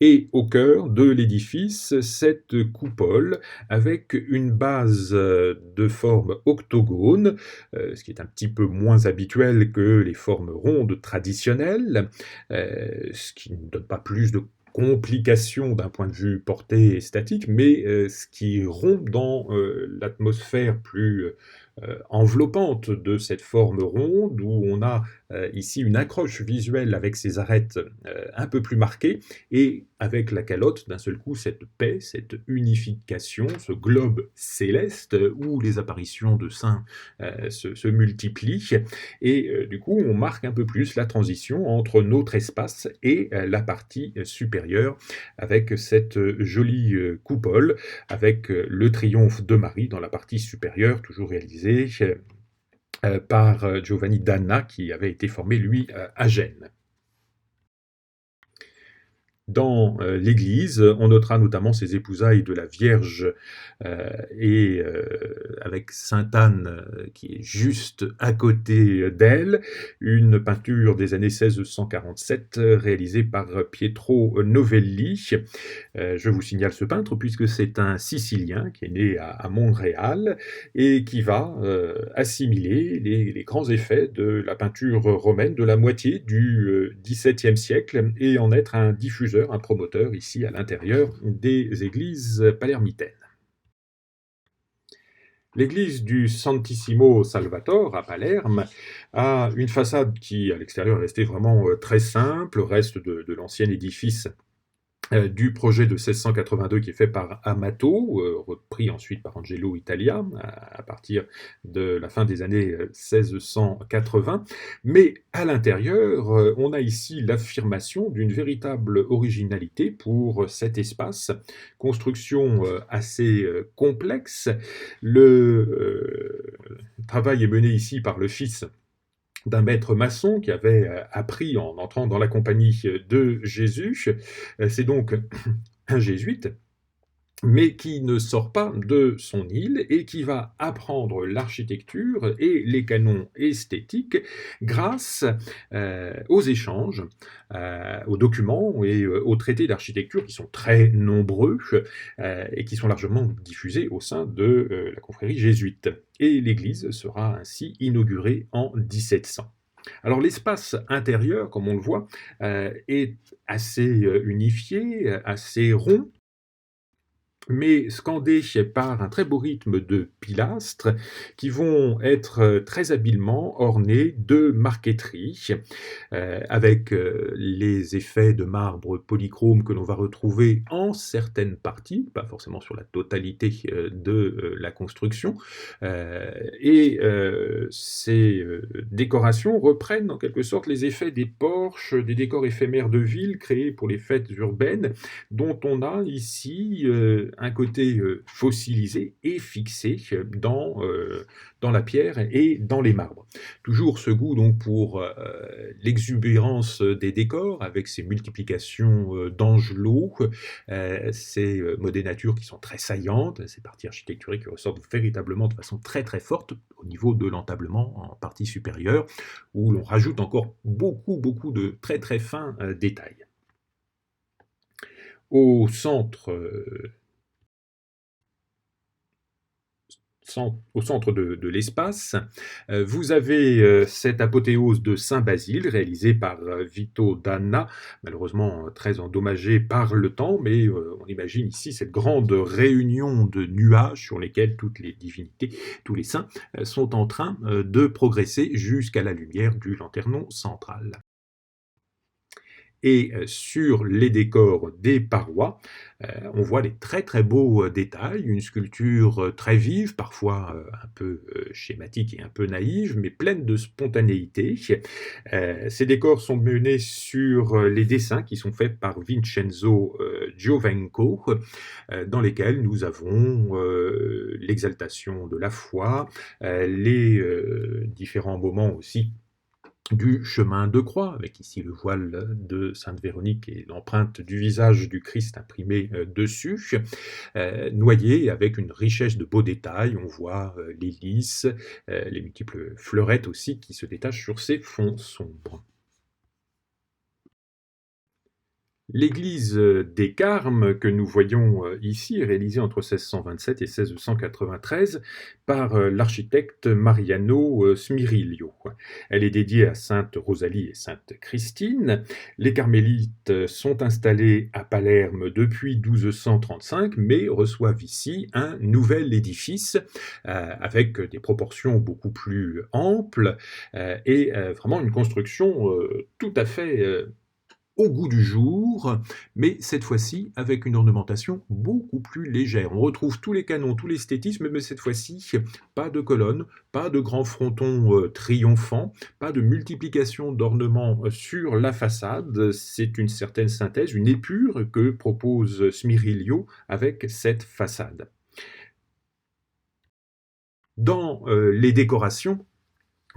Et au cœur de l'édifice, cette coupole avec une base de forme octogone, ce qui est un petit peu moins habituel que les formes rondes traditionnelles, ce qui ne donne pas plus de complications d'un point de vue portée et statique, mais ce qui rompt dans l'atmosphère plus enveloppante de cette forme ronde, où on a ici une accroche visuelle avec ses arêtes un peu plus marquées, et avec la calotte, d'un seul coup, cette paix, cette unification, ce globe céleste où les apparitions de saints se multiplient, et du coup, on marque un peu plus la transition entre notre espace et la partie supérieure, avec cette jolie coupole, avec le triomphe de Marie dans la partie supérieure, toujours réalisé par Giovanni Danna, qui avait été formé, lui, à Gênes. Dans l'église, on notera notamment ces épousailles de la Vierge et avec Sainte Anne qui est juste à côté d'elle, une peinture des années 1647 réalisée par Pietro Novelli. Je vous signale ce peintre puisque c'est un Sicilien qui est né à Montréal et qui va assimiler les grands effets de la peinture romaine de la moitié du XVIIe siècle et en être un diffuseur, un promoteur ici à l'intérieur des églises palermitaines. L'église du Santissimo Salvatore à Palerme a une façade qui, à l'extérieur, est restée vraiment très simple, reste de l'ancien édifice du projet de 1682 qui est fait par Amato, repris ensuite par Angelo Italia à partir de la fin des années 1680. Mais à l'intérieur, on a ici l'affirmation d'une véritable originalité pour cet espace. Construction assez complexe. Le travail est mené ici par le fils d'un maître maçon qui avait appris en entrant dans la compagnie de Jésus. C'est donc un jésuite, mais qui ne sort pas de son île et qui va apprendre l'architecture et les canons esthétiques grâce aux échanges, aux documents et aux traités d'architecture qui sont très nombreux et qui sont largement diffusés au sein de la confrérie jésuite. Et l'église sera ainsi inaugurée en 1700. Alors l'espace intérieur, comme on le voit, est assez unifié, assez rond, mais scandé par un très beau rythme de pilastres qui vont être très habilement ornés de marqueterie, avec les effets de marbre polychrome que l'on va retrouver en certaines parties, pas forcément sur la totalité de la construction. Et ces décorations reprennent en quelque sorte les effets des porches, des décors éphémères de ville créés pour les fêtes urbaines, dont on a ici un côté fossilisé et fixé dans la pierre et dans les marbres. Toujours ce goût donc pour l'exubérance des décors, avec ces multiplications d'angelots, ces modénatures qui sont très saillantes, ces parties architecturiques qui ressortent véritablement de façon très très forte au niveau de l'entablement en partie supérieure, où l'on rajoute encore beaucoup de très très fins détails. Au centre, au centre de l'espace, vous avez cette apothéose de Saint Basile réalisée par Vito D'Anna, malheureusement très endommagée par le temps, mais on imagine ici cette grande réunion de nuages sur lesquels toutes les divinités, tous les saints, sont en train de progresser jusqu'à la lumière du lanternon central. Et sur les décors des parois, on voit des très très beaux détails, une sculpture très vive, parfois un peu schématique et un peu naïve, mais pleine de spontanéité. Ces décors sont menés sur les dessins qui sont faits par Vincenzo Giovenco, dans lesquels nous avons l'exaltation de la foi, les différents moments aussi du chemin de croix, avec ici le voile de Sainte Véronique et l'empreinte du visage du Christ imprimé dessus, noyé avec une richesse de beaux détails. On voit les lys, les multiples fleurettes aussi qui se détachent sur ces fonds sombres. L'église des Carmes que nous voyons ici est réalisée entre 1627 et 1693 par l'architecte Mariano Smirillo. Elle est dédiée à Sainte Rosalie et Sainte Christine. Les carmélites sont installés à Palerme depuis 1235, mais reçoivent ici un nouvel édifice avec des proportions beaucoup plus amples et vraiment une construction tout à fait au goût du jour, mais cette fois-ci avec une ornementation beaucoup plus légère. On retrouve tous les canons, tout l'esthétisme, mais cette fois-ci, pas de colonnes, pas de grands frontons triomphants, pas de multiplication d'ornements sur la façade. C'est une certaine synthèse, une épure que propose Smirillo avec cette façade. Dans les décorations,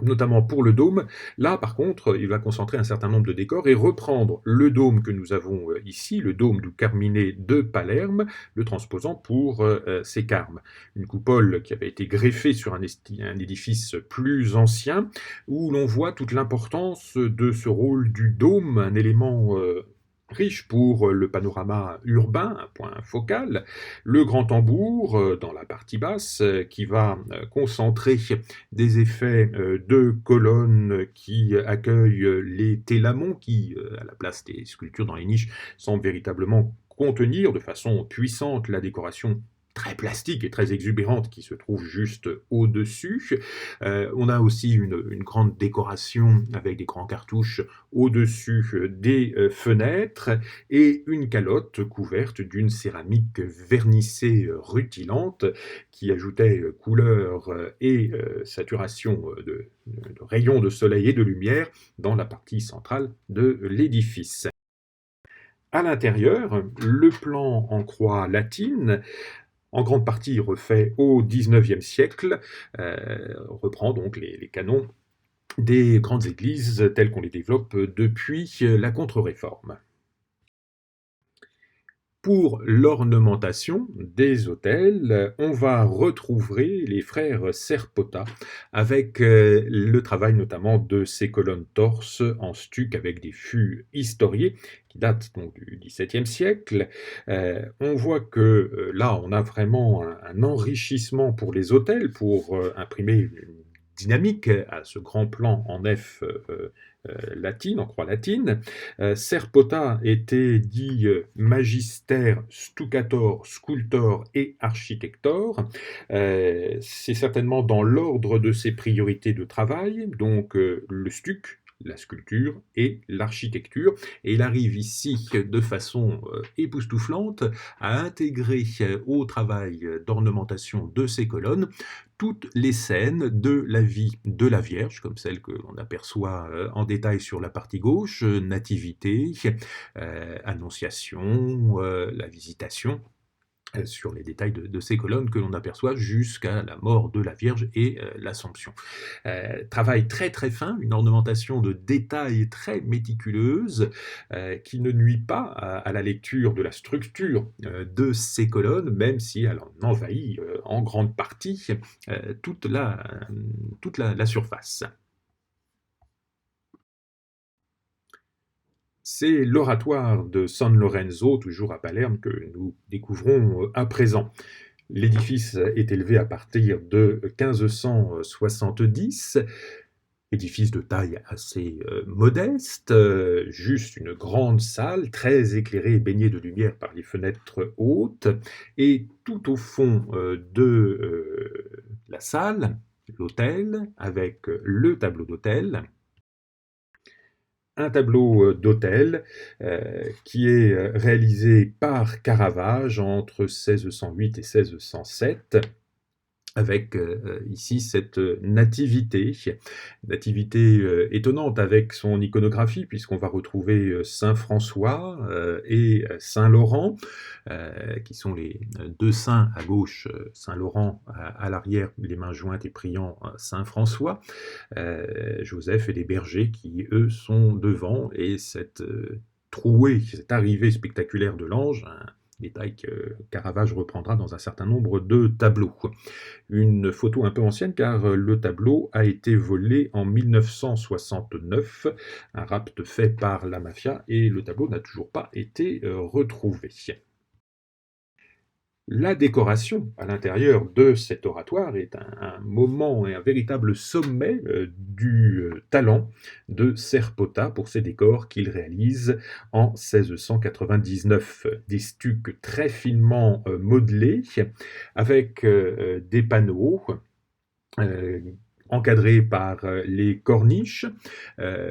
notamment pour le dôme. Là, par contre, il va concentrer un certain nombre de décors et reprendre le dôme que nous avons ici, le dôme du Carminé de Palerme, le transposant pour ses carmes. Une coupole qui avait été greffée sur un édifice plus ancien, où l'on voit toute l'importance de ce rôle du dôme, un élément riche pour le panorama urbain, un point focal, le grand tambour dans la partie basse qui va concentrer des effets de colonnes qui accueillent les télamons qui, à la place des sculptures dans les niches, semblent véritablement contenir de façon puissante la décoration très plastique et très exubérante qui se trouve juste au-dessus. On a aussi une grande décoration avec des grands cartouches au-dessus des fenêtres et une calotte couverte d'une céramique vernissée rutilante qui ajoutait couleur et saturation de rayons de soleil et de lumière dans la partie centrale de l'édifice. À l'intérieur, le plan en croix latine, en grande partie refait au XIXe siècle, reprend donc les canons des grandes églises telles qu'on les développe depuis la Contre-Réforme. Pour l'ornementation des autels, on va retrouver les frères Serpota avec le travail notamment de ces colonnes torses en stuc avec des fûts historiés qui datent donc du XVIIe siècle. On voit que là, on a vraiment un enrichissement pour les autels, pour imprimer une dynamique à ce grand plan en F latine, en croix latine. Serpota était dit magister stucator, sculptor et architector. C'est certainement dans l'ordre de ses priorités de travail, donc le stuc, la sculpture et l'architecture. Et il arrive ici de façon époustouflante à intégrer au travail d'ornementation de ces colonnes toutes les scènes de la vie de la Vierge, comme celle que l'on aperçoit en détail sur la partie gauche, Nativité, Annonciation, la Visitation, sur les détails de ces colonnes que l'on aperçoit jusqu'à la mort de la Vierge et l'Assomption. Travail très très fin, une ornementation de détails très méticuleuse qui ne nuit pas à la lecture de la structure de ces colonnes, même si elle en envahit en grande partie toute la surface. c'est l'oratoire de San Lorenzo, toujours à Palerme, que nous découvrons à présent. L'édifice est élevé à partir de 1570, édifice de taille assez modeste, juste une grande salle, très éclairée et baignée de lumière par les fenêtres hautes, et tout au fond de la salle, l'autel, avec le tableau d'autel, un tableau d'autel qui est réalisé par Caravage entre 1608 et 1607, avec ici cette nativité étonnante avec son iconographie, puisqu'on va retrouver Saint François et Saint Laurent, qui sont les deux saints à gauche, Saint Laurent à l'arrière, les mains jointes et priant Saint François, Joseph et les bergers qui, eux, sont devant, et cette trouée, cette arrivée spectaculaire de l'ange, un détail que Caravage reprendra dans un certain nombre de tableaux. Une photo un peu ancienne car le tableau a été volé en 1969, un rapt fait par la mafia, et le tableau n'a toujours pas été retrouvé. La décoration à l'intérieur de cet oratoire est un moment et un véritable sommet du talent de Serpota pour ses décors qu'il réalise en 1699. Des stucs très finement modelés avec des panneaux encadré par les corniches,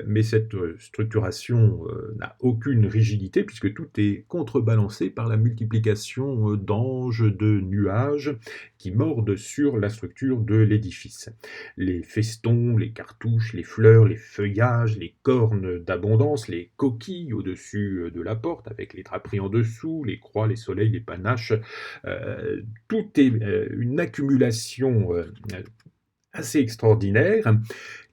mais cette structuration n'a aucune rigidité puisque tout est contrebalancé par la multiplication d'anges, de nuages qui mordent sur la structure de l'édifice. Les festons, les cartouches, les fleurs, les feuillages, les cornes d'abondance, les coquilles au-dessus de la porte avec les draperies en dessous, les croix, les soleils, les panaches, tout est une accumulation assez extraordinaire,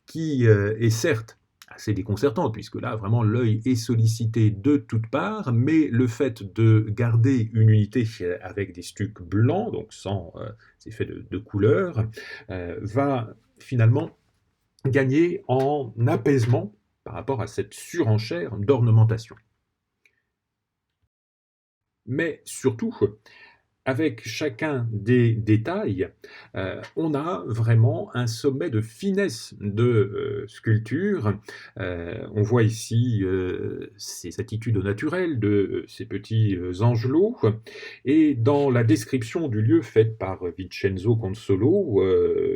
qui est certes assez déconcertante, puisque là, vraiment, l'œil est sollicité de toutes parts, mais le fait de garder une unité avec des stucs blancs, donc sans effet de couleur, va finalement gagner en apaisement par rapport à cette surenchère d'ornementation. Mais surtout, avec chacun des détails, on a vraiment un sommet de finesse de sculpture. On voit ici ces attitudes naturelles de ces petits angelots, et dans la description du lieu faite par Vincenzo Consolo,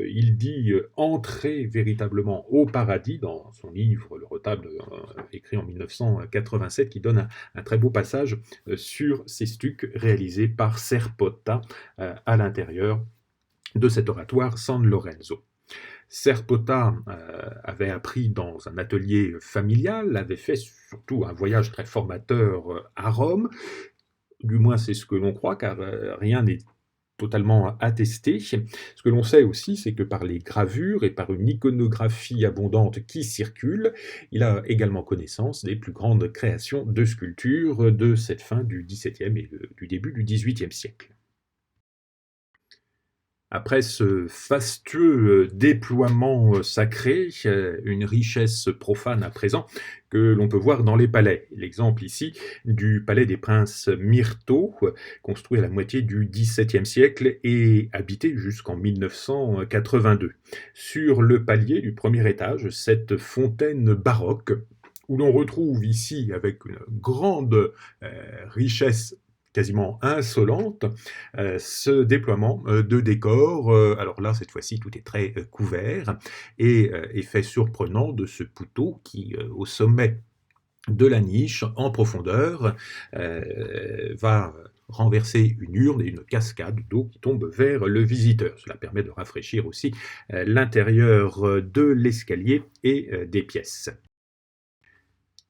il dit « Entrer véritablement au paradis » dans son livre Le Retable, écrit en 1987, qui donne un très beau passage sur ces stucs réalisés par Serpota à l'intérieur de cet oratoire San Lorenzo. Serpota avait appris dans un atelier familial, avait fait surtout un voyage très formateur à Rome, du moins c'est ce que l'on croit, car rien n'est totalement attesté. Ce que l'on sait aussi, c'est que par les gravures et par une iconographie abondante qui circule, il a également connaissance des plus grandes créations de sculpture de cette fin du XVIIe et du début du XVIIIe siècle. Après ce fastueux déploiement sacré, une richesse profane à présent que l'on peut voir dans les palais. L'exemple ici du palais des princes Myrto, construit à la moitié du XVIIe siècle et habité jusqu'en 1982. Sur le palier du premier étage, cette fontaine baroque, où l'on retrouve ici, avec une grande richesse quasiment insolente, ce déploiement de décors. Alors là, cette fois-ci, tout est très couvert, et effet surprenant de ce poutot qui, au sommet de la niche, en profondeur, va renverser une urne et une cascade d'eau qui tombe vers le visiteur. Cela permet de rafraîchir aussi l'intérieur de l'escalier et des pièces.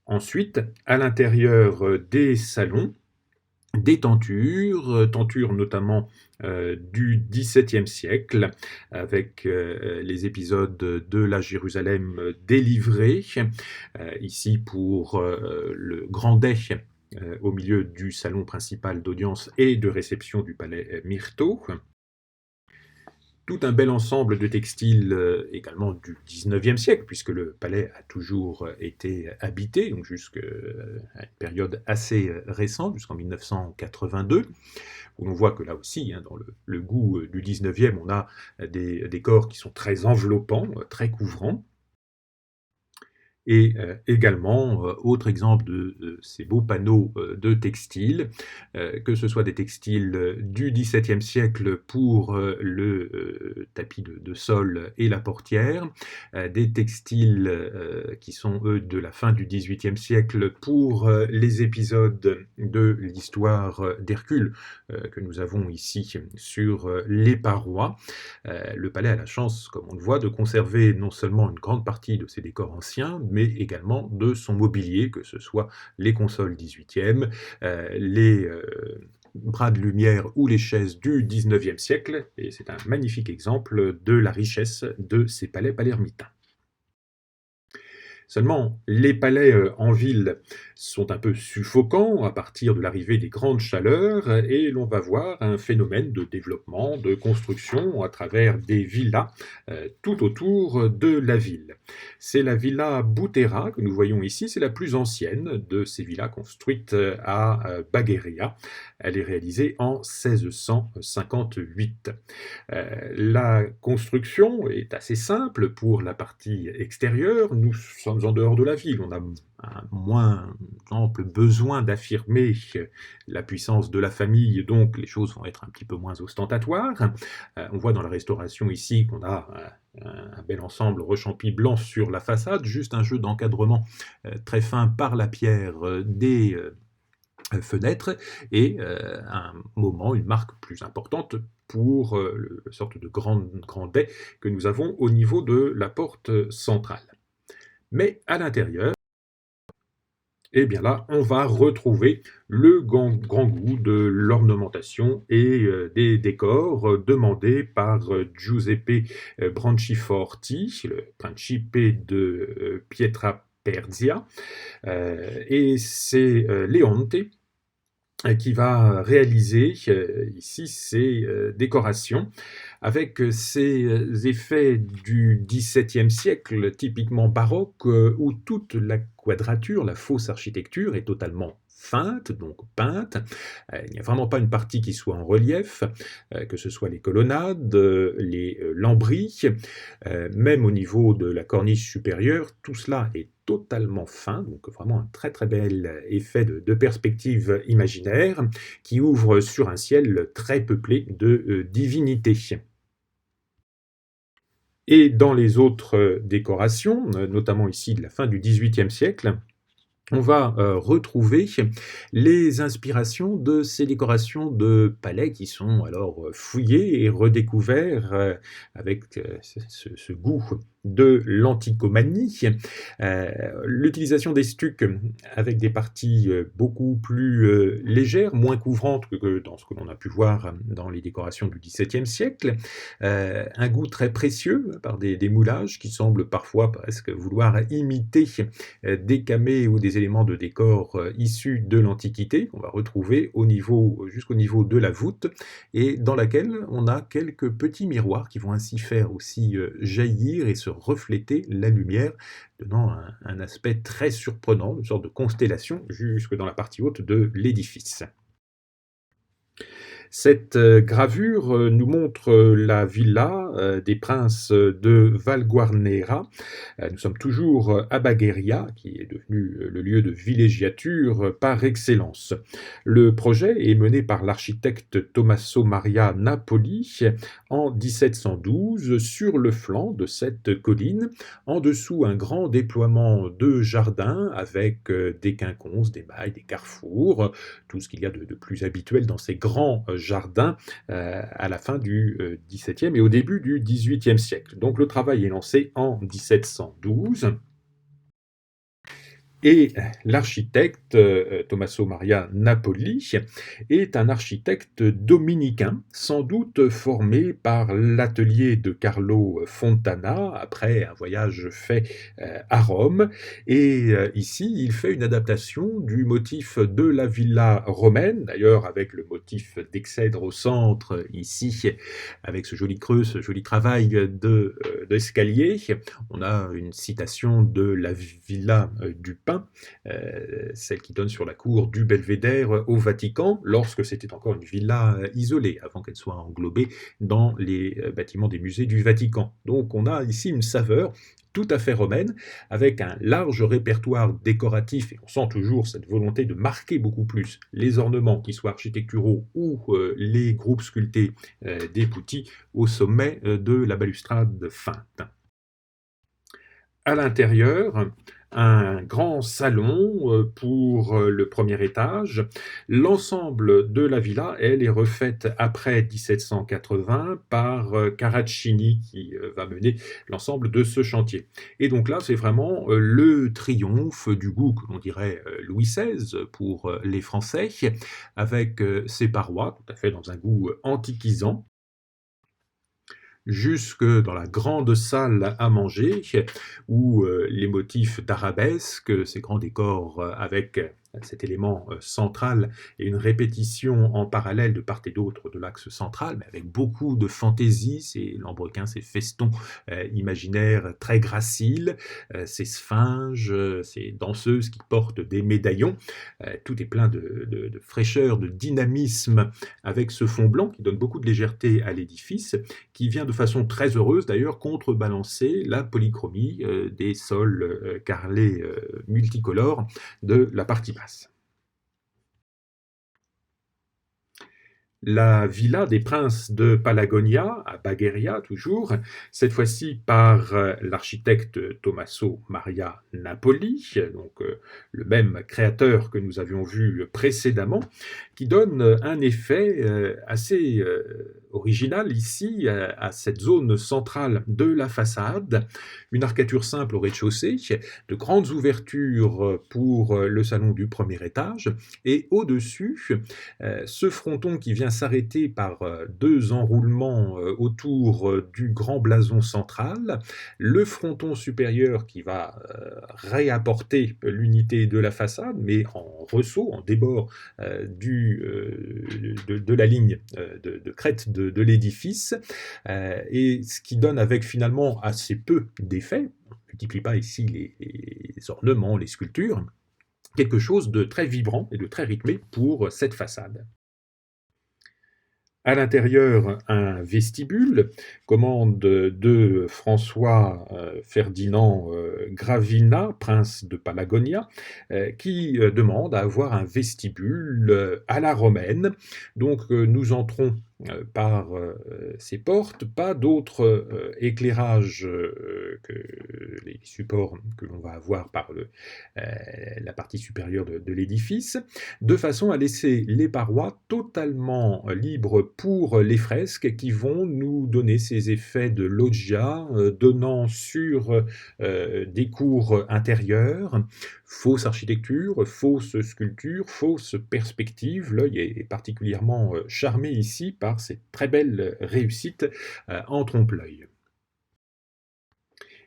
Ensuite, à l'intérieur des salons, des tentures notamment du XVIIe siècle, avec les épisodes de la Jérusalem délivrée, ici pour le grand dais au milieu du salon principal d'audience et de réception du palais Myrto. tout un bel ensemble de textiles également du 19e siècle, puisque le palais a toujours été habité, donc jusqu'à une période assez récente, jusqu'en 1982, où l'on voit que là aussi, hein, dans le goût du 19e, on a des décors qui sont très enveloppants, très couvrants. Et également, autre exemple de ces beaux panneaux de textiles, que ce soit des textiles du XVIIe siècle pour tapis de sol et la portière, des textiles qui sont eux de la fin du XVIIIe siècle pour les épisodes de l'histoire d'Hercule que nous avons ici sur les parois. Le palais a la chance, comme on le voit, de conserver non seulement une grande partie de ses décors anciens, mais également de son mobilier, que ce soit les consoles 18e, les bras de lumière ou les chaises du 19e siècle, et c'est un magnifique exemple de la richesse de ces palais palermitains. Seulement, les palais en ville sont un peu suffocants à partir de l'arrivée des grandes chaleurs et l'on va voir un phénomène de développement, de construction à travers des villas tout autour de la ville. C'est la villa Butera que nous voyons ici, c'est la plus ancienne de ces villas construites à Bagheria. Elle est réalisée en 1658. La construction est assez simple pour la partie extérieure. Nous sommes en dehors de la ville. On a un moins ample besoin d'affirmer la puissance de la famille, donc les choses vont être un petit peu moins ostentatoires. On voit dans la restauration ici qu'on a un bel ensemble rechampi blanc sur la façade, juste un jeu d'encadrement très fin par la pierre des fenêtres et un moment, une marque plus importante pour la sorte de grand dais que nous avons au niveau de la porte centrale. Mais à l'intérieur, eh bien là, on va retrouver le grand goût de l'ornementation et des décors demandés par Giuseppe Branciforti, le Principe de Pietraperzia, et c'est Leonte qui va réaliser ici ces décorations avec ces effets du XVIIe siècle, typiquement baroque, où toute la quadrature, la fausse architecture est totalement feinte, donc peinte. Il n'y a vraiment pas une partie qui soit en relief, que ce soit les colonnades, les lambris, même au niveau de la corniche supérieure, tout cela est totalement fin, donc vraiment un très très bel effet de perspective imaginaire qui ouvre sur un ciel très peuplé de divinités. Et dans les autres décorations, notamment ici de la fin du XVIIIe siècle, on va retrouver les inspirations de ces décorations de palais qui sont alors fouillées et redécouverts avec ce goût de l'anticomanie. L'utilisation des stucs avec des parties beaucoup plus légères, moins couvrantes que dans ce que l'on a pu voir dans les décorations du XVIIe siècle. Un goût très précieux par des moulages qui semblent parfois presque vouloir imiter des camées ou des éléments de décor issus de l'Antiquité, qu'on va retrouver jusqu'au niveau de la voûte, et dans laquelle on a quelques petits miroirs qui vont ainsi faire aussi jaillir et se refléter la lumière, donnant un aspect très surprenant, une sorte de constellation jusque dans la partie haute de l'édifice. Cette gravure nous montre la villa des princes de Valguarnera. Nous sommes toujours à Bagheria, qui est devenu le lieu de villégiature par excellence. Le projet est mené par l'architecte Tommaso Maria Napoli en 1712 sur le flanc de cette colline. En dessous, un grand déploiement de jardins avec des quinconces, des mailles, des carrefours, tout ce qu'il y a de plus habituel dans ces grands jardins à la fin du XVIIe et au début du XVIIIe siècle. Donc le travail est lancé en 1712. Et l'architecte Tommaso Maria Napoli est un architecte dominicain, sans doute formé par l'atelier de Carlo Fontana après un voyage fait à Rome. Et ici, il fait une adaptation du motif de la villa romaine, d'ailleurs avec le motif d'exèdre au centre, ici, avec ce joli creux, ce joli travail d'escalier. On a une citation de la villa du Pin, celle qui donne sur la cour du Belvédère au Vatican, lorsque c'était encore une villa isolée, avant qu'elle soit englobée dans les bâtiments des musées du Vatican. Donc on a ici une saveur tout à fait romaine, avec un large répertoire décoratif, et on sent toujours cette volonté de marquer beaucoup plus les ornements, qu'ils soient architecturaux ou les groupes sculptés des putti au sommet de la balustrade feinte. À l'intérieur, un grand salon pour le premier étage. L'ensemble de la villa, elle, est refaite après 1780 par Carraccini qui va mener l'ensemble de ce chantier. Et donc là, c'est vraiment le triomphe du goût que l'on dirait Louis XVI pour les Français, avec ses parois, tout à fait dans un goût antiquisant, jusque dans la grande salle à manger, où les motifs d'arabesque, ces grands décors avec cet élément central et une répétition en parallèle de part et d'autre de l'axe central, mais avec beaucoup de fantaisie, ces lambrequins, ces festons imaginaires très graciles, ces sphinges, ces danseuses qui portent des médaillons, tout est plein de fraîcheur, de dynamisme, avec ce fond blanc qui donne beaucoup de légèreté à l'édifice, qui vient de façon très heureuse d'ailleurs contrebalancer la polychromie des sols carrelés multicolores de la partie basse. La villa des princes de Palagonia, à Bagheria toujours, cette fois-ci par l'architecte Tommaso Maria Napoli, donc le même créateur que nous avions vu précédemment, qui donne un effet assez original ici à cette zone centrale de la façade, une arcature simple au rez-de-chaussée, de grandes ouvertures pour le salon du premier étage, et au-dessus, ce fronton qui vient s'arrêter par deux enroulements autour du grand blason central, le fronton supérieur qui va réapporter l'unité de la façade, mais en ressaut, en débord de la ligne de crête de l'édifice, et ce qui donne avec finalement assez peu d'effets, on ne multiplie pas ici les ornements, les sculptures, quelque chose de très vibrant et de très rythmé pour cette façade. À l'intérieur, un vestibule, commande de François Ferdinand Gravina, prince de Palagonia, qui demande à avoir un vestibule à la romaine. Donc nous entrons par ces portes, pas d'autre éclairage que les supports que l'on va avoir par la partie supérieure de l'édifice, de façon à laisser les parois totalement libres pour les fresques qui vont nous donner ces effets de loggia, donnant sur des cours intérieures, fausse architecture, fausse sculpture, fausse perspective. L'œil est particulièrement charmé ici par cette très belle réussite en trompe-l'œil.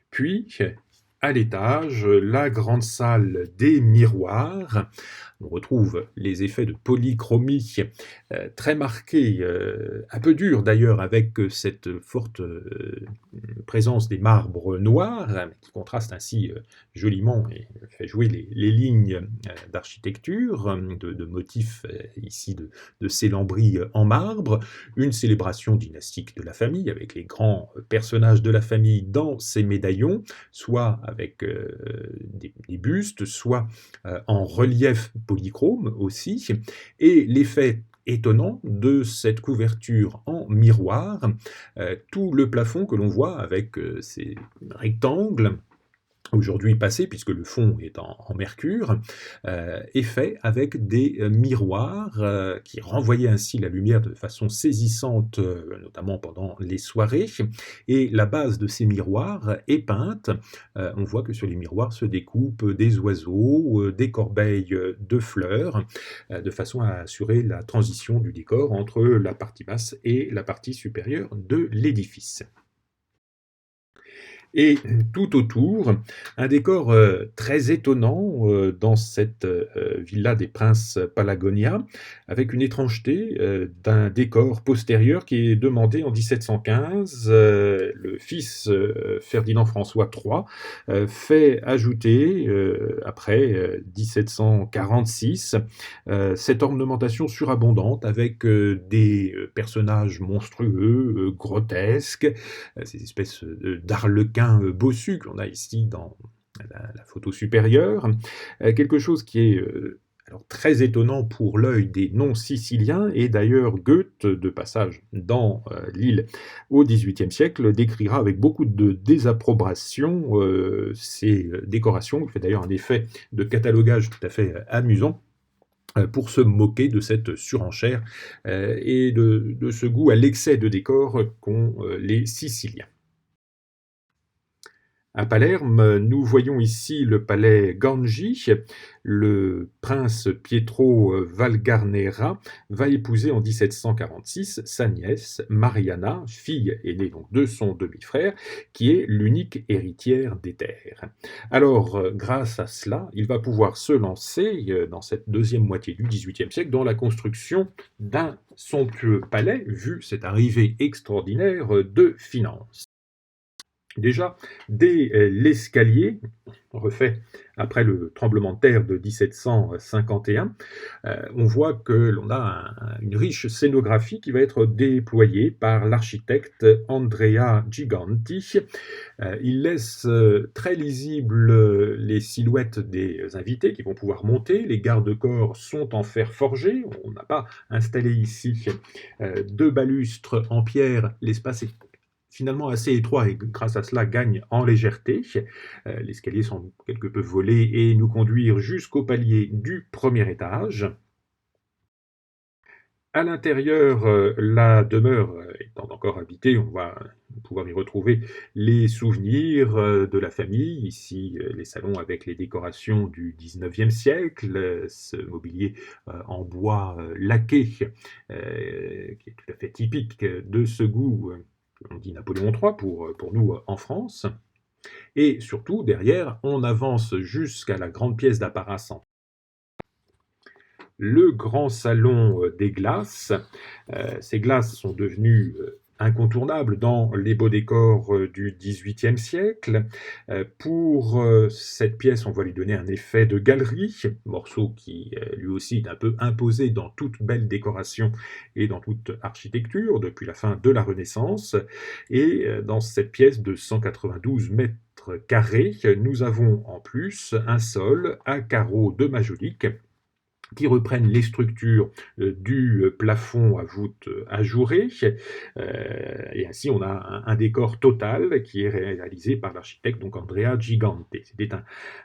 Puis, à l'étage, la grande salle des miroirs. On retrouve les effets de polychromie très marqués, un peu durs d'ailleurs, avec cette forte présence des marbres noirs, qui contrastent ainsi joliment et fait jouer les lignes d'architecture, de motifs ici de ces lambris en marbre, une célébration dynastique de la famille, avec les grands personnages de la famille dans ces médaillons, soit avec des bustes, soit en relief polychrome aussi, et l'effet étonnant de cette couverture en miroir, tout le plafond que l'on voit avec ces rectangles aujourd'hui passé, puisque le fond est en mercure, est fait avec des, miroirs, qui renvoyaient ainsi la lumière de façon saisissante, notamment pendant les soirées et la base de ces miroirs est peinte. On voit que sur les miroirs se découpent des oiseaux, des corbeilles, de fleurs, de façon à assurer la transition du décor entre la partie basse et la partie supérieure de l'édifice. Et tout autour, un décor, très étonnant, dans cette, villa des princes Palagonia, avec une étrangeté, d'un décor postérieur qui est demandé en 1715. Le fils, Ferdinand François III, fait ajouter, après, 1746, cette ornementation surabondante avec, des, personnages monstrueux, grotesques, ces espèces, d'arlequins, bossus qu'on a ici dans la photo supérieure. Quelque chose qui est, alors très étonnant pour l'œil des non-siciliens et d'ailleurs Goethe, de passage dans, l'île au XVIIIe siècle, décrira avec beaucoup de désapprobation, ces, décorations. Il fait d'ailleurs un effet de catalogage tout à fait, amusant, pour se moquer de cette surenchère, et de ce goût à l'excès de décor qu'ont, les Siciliens. À Palerme, nous voyons ici le palais Gangi. Le prince Pietro Valgarnera va épouser en 1746 sa nièce Mariana, fille aînée donc de son demi-frère, qui est l'unique héritière des terres. Alors, grâce à cela, il va pouvoir se lancer dans cette deuxième moitié du XVIIIe siècle dans la construction d'un somptueux palais, vu cette arrivée extraordinaire de finances. Déjà, dès l'escalier, refait après le tremblement de terre de 1751, on voit que l'on a une riche scénographie qui va être déployée par l'architecte Andrea Giganti. Il laisse très lisibles les silhouettes des invités qui vont pouvoir monter. Les garde-corps sont en fer forgé. On n'a pas installé ici de balustres en pierre. L'espace est finalement assez étroit et grâce à cela gagne en légèreté. L'escalier semble quelque peu voler et nous conduire jusqu'au palier du premier étage. À l'intérieur, la demeure étant encore habitée, on va pouvoir y retrouver les souvenirs de la famille. Ici, les salons avec les décorations du XIXe siècle, ce mobilier en bois laqué, qui est tout à fait typique de ce goût on dit Napoléon III pour nous en France. Et surtout, derrière, on avance jusqu'à la grande pièce d'apparat, le grand salon des glaces. Ces glaces sont devenues incontournables dans les beaux décors du XVIIIe siècle. Pour cette pièce, on va lui donner un effet de galerie, morceau qui lui aussi est un peu imposé dans toute belle décoration et dans toute architecture depuis la fin de la Renaissance. Et dans cette pièce de 192 mètres carrés, nous avons en plus un sol à carreaux de majolique qui reprennent les structures du plafond à voûte ajourée. Et ainsi, on a un décor total qui est réalisé par l'architecte donc Andrea Gigante. C'était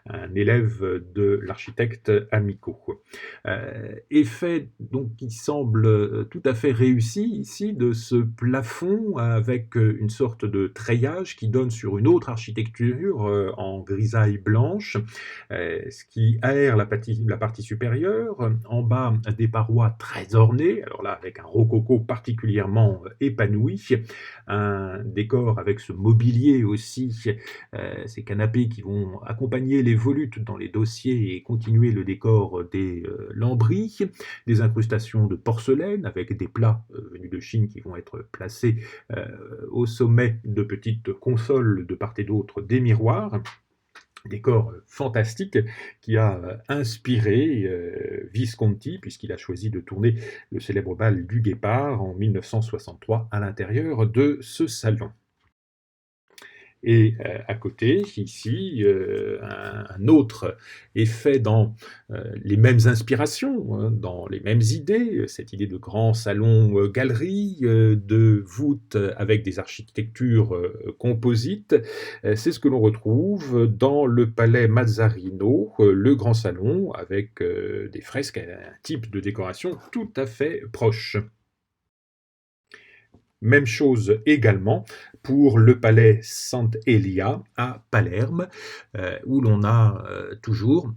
un élève de l'architecte Amico. Effet donc qui semble tout à fait réussi ici de ce plafond avec une sorte de treillage qui donne sur une autre architecture en grisaille blanche, ce qui aère la partie supérieure. En bas, des parois très ornées, alors là avec un rococo particulièrement épanoui, un décor avec ce mobilier aussi, ces canapés qui vont accompagner les volutes dans les dossiers et continuer le décor des lambris, des incrustations de porcelaine avec des plats venus de Chine qui vont être placés au sommet de petites consoles de part et d'autre des miroirs. Décor fantastique qui a inspiré Visconti, puisqu'il a choisi de tourner le célèbre bal du Guépard en 1963 à l'intérieur de ce salon. Et à côté, ici, un autre est fait dans les mêmes inspirations, hein, dans les mêmes idées, cette idée de grand salon galerie, de voûtes avec des architectures composites. C'est ce que l'on retrouve dans le palais Mazzarino, le grand salon, avec des fresques, un type de décoration tout à fait proche. Même chose également pour le palais Sant'Elia à Palerme, où l'on a toujours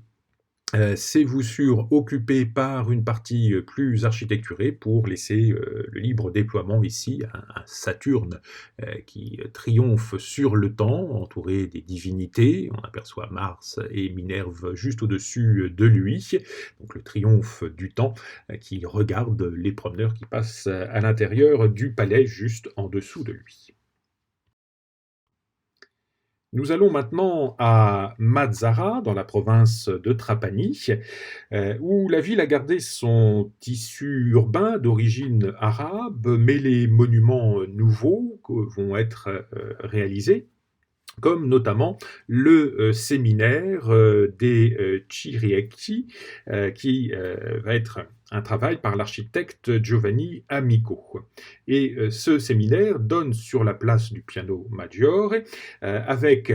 ces voussures occupées par une partie plus architecturée pour laisser le libre déploiement ici, un Saturne qui triomphe sur le temps, entouré des divinités. On aperçoit Mars et Minerve juste au-dessus de lui, donc le triomphe du temps qui regarde les promeneurs qui passent à l'intérieur du palais juste en dessous de lui. Nous allons maintenant à Mazara, dans la province de Trapani, où la ville a gardé son tissu urbain d'origine arabe, mais les monuments nouveaux vont être réalisés, comme notamment le séminaire des Ciriaci, qui va être un travail par l'architecte Giovanni Amico. Et ce séminaire donne sur la place du Piano Maggiore, avec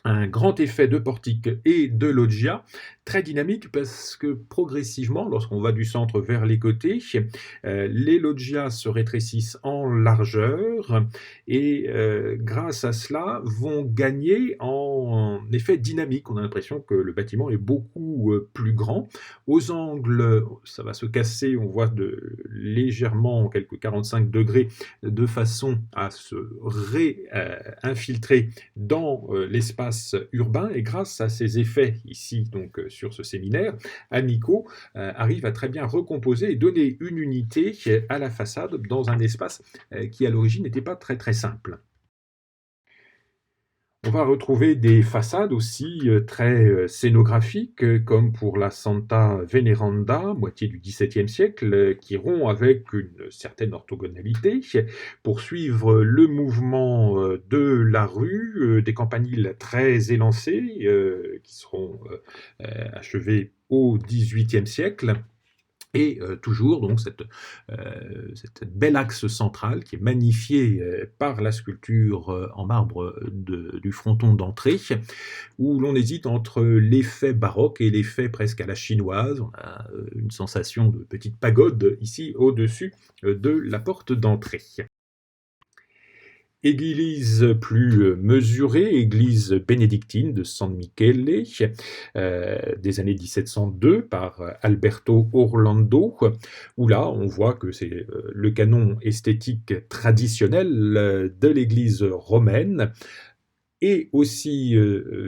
un grand effet de portique et de loggia, très dynamique parce que progressivement, lorsqu'on va du centre vers les côtés, les loggias se rétrécissent en largeur et grâce à cela vont gagner en effet dynamique. On a l'impression que le bâtiment est beaucoup plus grand. Aux angles, ça va se casser, on voit légèrement quelques 45 degrés de façon à se réinfiltrer dans l'espace urbain, et grâce à ces effets ici donc sur ce séminaire, Amico arrive à très bien recomposer et donner une unité à la façade dans un espace qui à l'origine n'était pas très très simple. On va retrouver des façades aussi très scénographiques, comme pour la Santa Veneranda, moitié du XVIIe siècle, qui rompt avec une certaine orthogonalité pour suivre le mouvement de la rue, des campaniles très élancés qui seront achevés au XVIIIe siècle. Et toujours donc cette bel axe central qui est magnifié par la sculpture en marbre du fronton d'entrée, où l'on hésite entre l'effet baroque et l'effet presque à la chinoise. On a une sensation de petite pagode ici au-dessus de la porte d'entrée. Église plus mesurée, église bénédictine de San Michele, des années 1702 par Alberto Orlando, où là on voit que c'est le canon esthétique traditionnel de l'église romaine, et aussi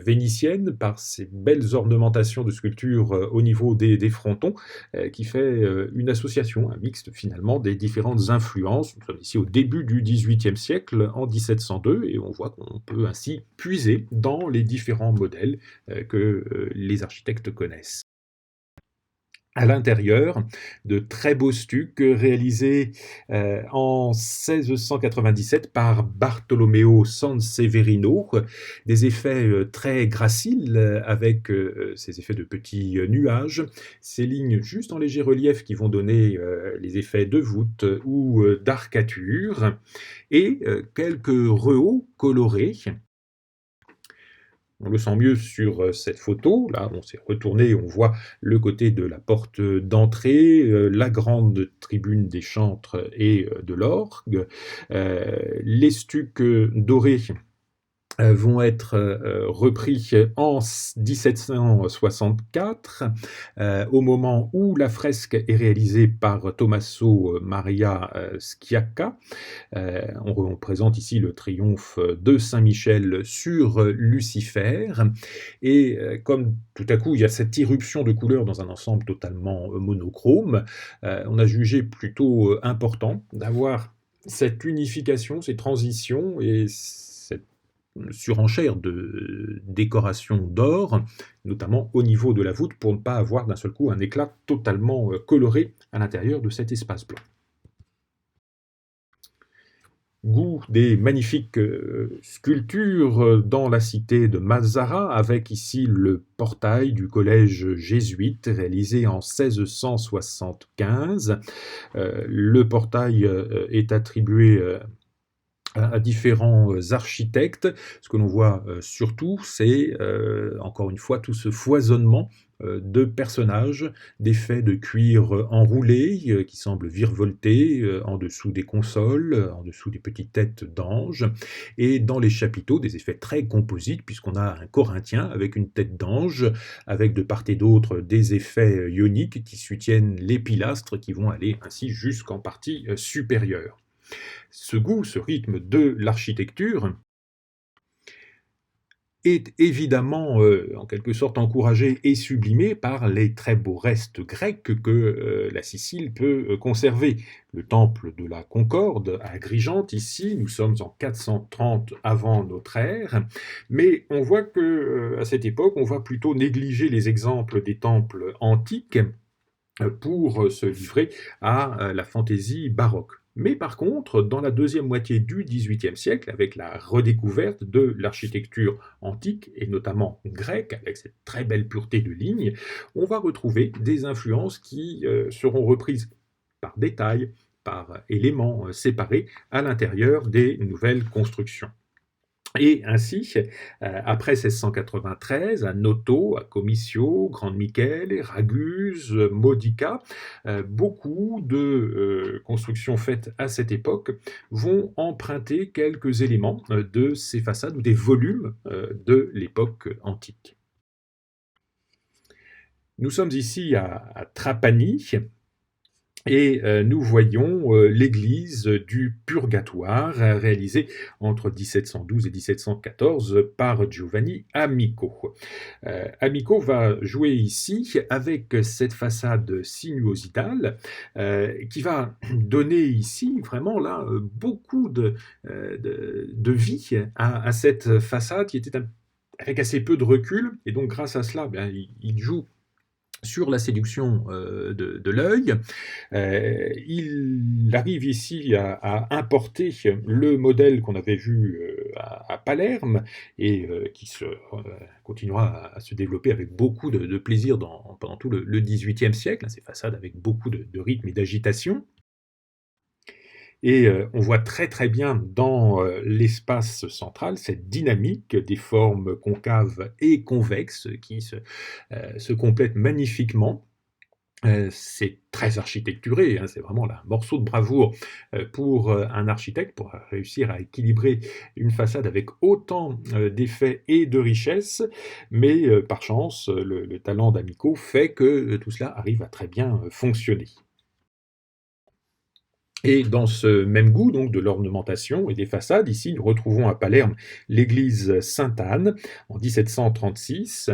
vénitienne par ces belles ornementations de sculptures au niveau des frontons, qui fait une association, un mixte finalement des différentes influences. Nous sommes ici au début du XVIIIe siècle, en 1702, et on voit qu'on peut ainsi puiser dans les différents modèles que les architectes connaissent. À l'intérieur, de très beaux stucs réalisés en 1697 par Bartolomeo Sanseverino, des effets très graciles avec ces effets de petits nuages, ces lignes juste en léger relief qui vont donner les effets de voûte ou d'arcature, et quelques rehauts colorés. On le sent mieux sur cette photo. Là, on s'est retourné, on voit le côté de la porte d'entrée, la grande tribune des chantres et de l'orgue. Les stucs dorés vont être repris en 1764, au moment où la fresque est réalisée par Tommaso Maria Schiacca. On présente ici le triomphe de Saint-Michel sur Lucifer, et comme tout à coup il y a cette irruption de couleurs dans un ensemble totalement monochrome, on a jugé plutôt important d'avoir cette unification, ces transitions et cette surenchère de décoration d'or, notamment au niveau de la voûte, pour ne pas avoir d'un seul coup un éclat totalement coloré à l'intérieur de cet espace blanc. goût des magnifiques sculptures dans la cité de Mazara, avec ici le portail du collège jésuite réalisé en 1675. Le portail est attribué à différents architectes. Ce que l'on voit surtout, c'est encore une fois tout ce foisonnement de personnages, d'effets de cuir enroulés qui semblent virevolter en dessous des consoles, en dessous des petites têtes d'anges, et dans les chapiteaux, des effets très composites, puisqu'on a un corinthien avec une tête d'ange, avec de part et d'autre des effets ioniques qui soutiennent les pilastres qui vont aller ainsi jusqu'en partie supérieure. Ce goût, ce rythme de l'architecture est évidemment en quelque sorte encouragé et sublimé par les très beaux restes grecs que la Sicile peut conserver. Le temple de la Concorde à Agrigente, ici, nous sommes en 430 avant notre ère, mais on voit que à cette époque, on va plutôt négliger les exemples des temples antiques pour se livrer à la fantaisie baroque. Mais par contre, dans la deuxième moitié du XVIIIe siècle, avec la redécouverte de l'architecture antique, et notamment grecque, avec cette très belle pureté de lignes, on va retrouver des influences qui seront reprises par détail, par éléments séparés à l'intérieur des nouvelles constructions. Et ainsi, après 1693, à Noto, à Commisso, Grande Michele, Raguse, Modica, beaucoup de constructions faites à cette époque vont emprunter quelques éléments de ces façades ou des volumes de l'époque antique. Nous sommes ici à Trapani, et nous voyons l'église du Purgatoire, réalisée entre 1712 et 1714 par Giovanni Amico. Amico va jouer ici avec cette façade sinuositale qui va donner ici vraiment là beaucoup de vie à cette façade qui était avec assez peu de recul, et donc grâce à cela, il joue sur la séduction de l'œil. Il arrive ici à importer le modèle qu'on avait vu à Palerme et qui continuera à se développer avec beaucoup de plaisir pendant tout le XVIIIe siècle, ces façades avec beaucoup de rythme et d'agitation. Et on voit très très bien dans l'espace central cette dynamique des formes concaves et convexes qui se complètent magnifiquement. C'est très architecturé, c'est vraiment un morceau de bravoure pour un architecte, pour réussir à équilibrer une façade avec autant d'effets et de richesse, mais par chance, le talent d'Amico fait que tout cela arrive à très bien fonctionner. Et dans ce même goût donc de l'ornementation et des façades, ici nous retrouvons à Palerme l'église Sainte-Anne en 1736,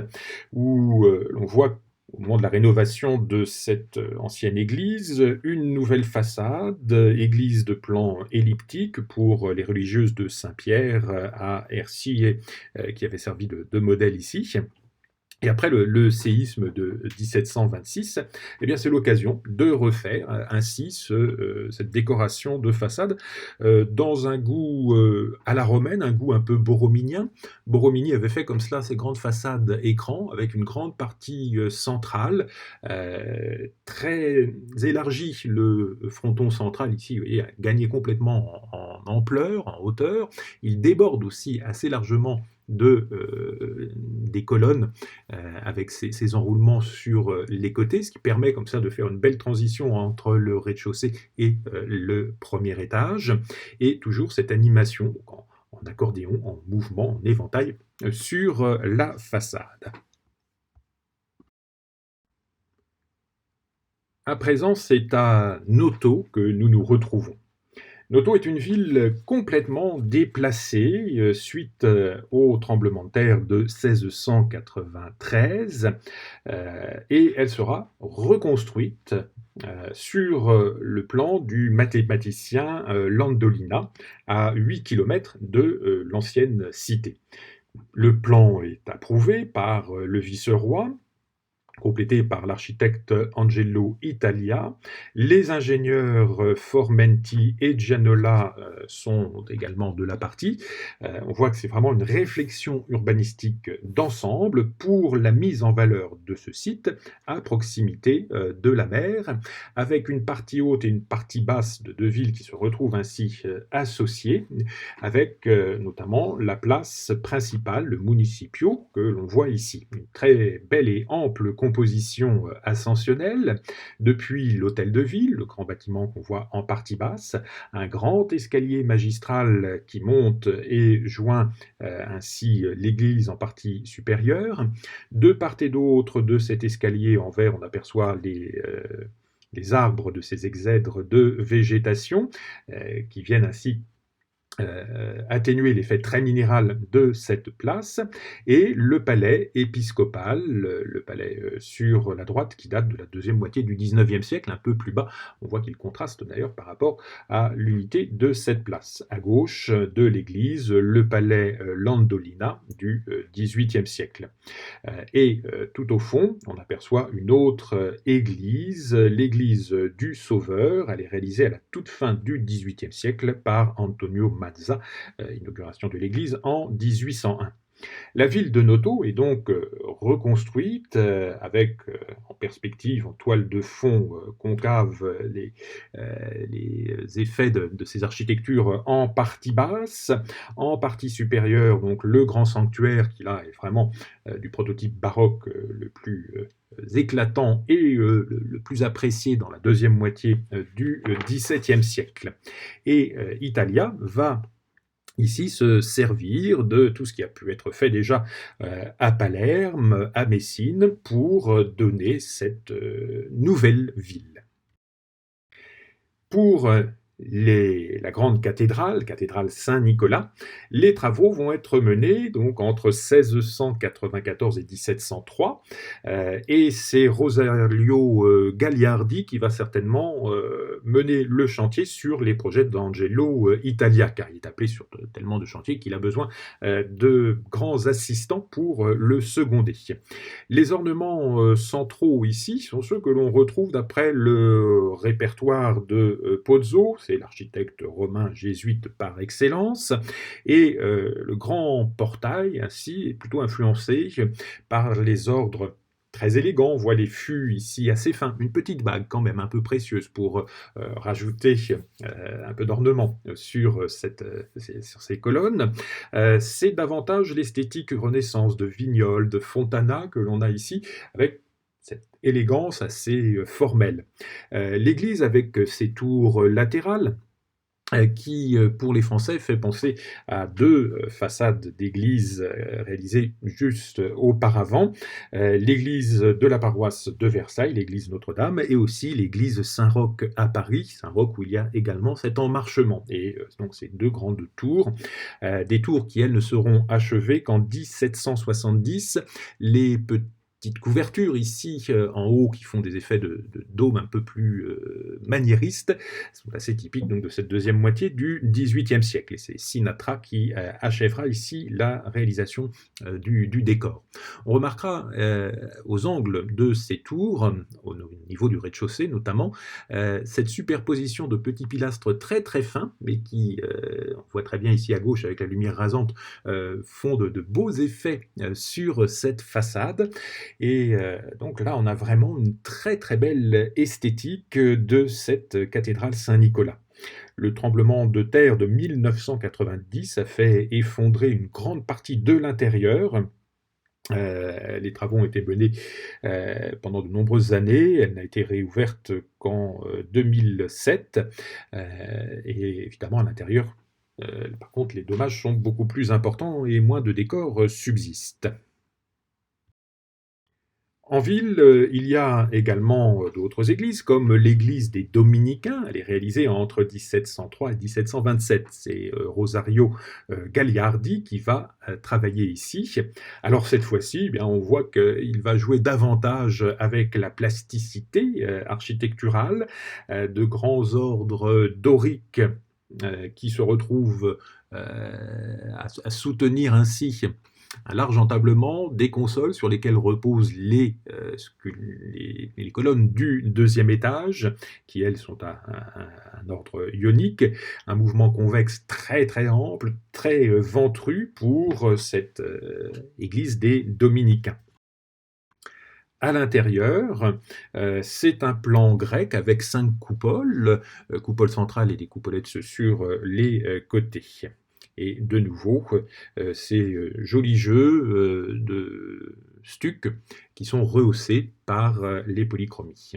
où l'on voit au moment de la rénovation de cette ancienne église, une nouvelle façade, église de plan elliptique pour les religieuses de Saint-Pierre à Ercier, qui avait servi de modèle ici. Et après le séisme de 1726, c'est l'occasion de refaire ainsi cette décoration de façade dans un goût à la romaine, un goût un peu borroménien. Borromini avait fait comme cela ses grandes façades écran avec une grande partie centrale, très élargie. Le fronton central ici, vous voyez, a gagné complètement en ampleur, en hauteur. Il déborde aussi assez largement des colonnes avec ces enroulements sur les côtés, ce qui permet comme ça de faire une belle transition entre le rez-de-chaussée et le premier étage, et toujours cette animation donc en accordéon, en mouvement, en éventail sur la façade. À présent, c'est à Noto que nous nous retrouvons. Noto est une ville complètement déplacée suite au tremblement de terre de 1693 et elle sera reconstruite sur le plan du mathématicien Landolina à 8 km de l'ancienne cité. Le plan est approuvé par le vice-roi complété par l'architecte Angelo Italia. Les ingénieurs Formenti et Gianola sont également de la partie. On voit que c'est vraiment une réflexion urbanistique d'ensemble pour la mise en valeur de ce site à proximité de la mer, avec une partie haute et une partie basse de deux villes qui se retrouvent ainsi associées, avec notamment la place principale, le Municipio, que l'on voit ici. Une très belle et ample composition ascensionnelle, depuis l'hôtel de ville, le grand bâtiment qu'on voit en partie basse, un grand escalier magistral qui monte et joint ainsi l'église en partie supérieure. De part et d'autre de cet escalier en verre, on aperçoit les arbres de ces exèdres de végétation qui viennent ainsi atténuer l'effet très minéral de cette place, et le palais épiscopal, le palais sur la droite qui date de la deuxième moitié du XIXe siècle, un peu plus bas. On voit qu'il contraste d'ailleurs par rapport à l'unité de cette place. À gauche de l'église, le palais Landolina du XVIIIe siècle. Et tout au fond, on aperçoit une autre église, l'église du Sauveur. Elle est réalisée à la toute fin du XVIIIe siècle par Antonio Mazza, inauguration de l'église en 1801. La ville de Noto est donc reconstruite avec en perspective, en toile de fond concave, les effets de ces architectures en partie basse. En partie supérieure, donc le grand sanctuaire qui là est vraiment du prototype baroque le plus éclatant et le plus apprécié dans la deuxième moitié du XVIIe siècle. Et Italia va ici se servir de tout ce qui a pu être fait déjà à Palerme, à Messine, pour donner cette nouvelle ville. Pour la grande cathédrale Saint-Nicolas, les travaux vont être menés donc entre 1694 et 1703, et c'est Rosario Gagliardi qui va certainement mener le chantier sur les projets d'Angelo Italia, car il est appelé sur tellement de chantiers qu'il a besoin de grands assistants pour le seconder. Les ornements centraux ici sont ceux que l'on retrouve d'après le répertoire de Pozzo, c'est l'architecte romain jésuite par excellence, et le grand portail ainsi est plutôt influencé par les ordres très élégants. On voit les fûts ici assez fins, une petite bague quand même un peu précieuse pour rajouter un peu d'ornement sur ces colonnes. C'est davantage l'esthétique Renaissance de Vignole, de Fontana que l'on a ici, avec cette élégance assez formelle. L'église avec ses tours latérales, qui, pour les Français, fait penser à deux façades d'église réalisées juste auparavant. L'église de la paroisse de Versailles, l'église Notre-Dame, et aussi l'église Saint-Roch à Paris, Saint-Roch où il y a également cet emmarchement. Et donc ces deux grandes tours, des tours qui, elles, ne seront achevées qu'en 1770. Les petites couvertures ici en haut qui font des effets de dôme un peu plus maniéristes sont assez typiques donc, de cette deuxième moitié du XVIIIe siècle. Et c'est Sinatra qui achèvera ici la réalisation du décor. On remarquera aux angles de ces tours, au niveau du rez-de-chaussée notamment, cette superposition de petits pilastres très très fins, mais qui, on voit très bien ici à gauche avec la lumière rasante, font de beaux effets sur cette façade. Et donc là, on a vraiment une très très belle esthétique de cette cathédrale Saint-Nicolas. Le tremblement de terre de 1990 a fait effondrer une grande partie de l'intérieur. Les travaux ont été menés pendant de nombreuses années. Elle n'a été réouverte qu'en 2007. Et évidemment, à l'intérieur, par contre, les dommages sont beaucoup plus importants et moins de décors subsistent. En ville, il y a également d'autres églises, comme l'église des Dominicains. Elle est réalisée entre 1703 et 1727. C'est Rosario Gagliardi qui va travailler ici. Alors cette fois-ci, eh bien, on voit qu'il va jouer davantage avec la plasticité architecturale, de grands ordres doriques qui se retrouvent à soutenir ainsi un large entablement, des consoles sur lesquelles reposent les colonnes du deuxième étage, qui elles sont à un ordre ionique, un mouvement convexe très très ample, très ventru pour cette église des Dominicains. À l'intérieur, c'est un plan grec avec 5 coupoles, coupole centrale et des coupolettes sur les côtés. Et de nouveau, ces jolis jeux de stuc qui sont rehaussés par les polychromies.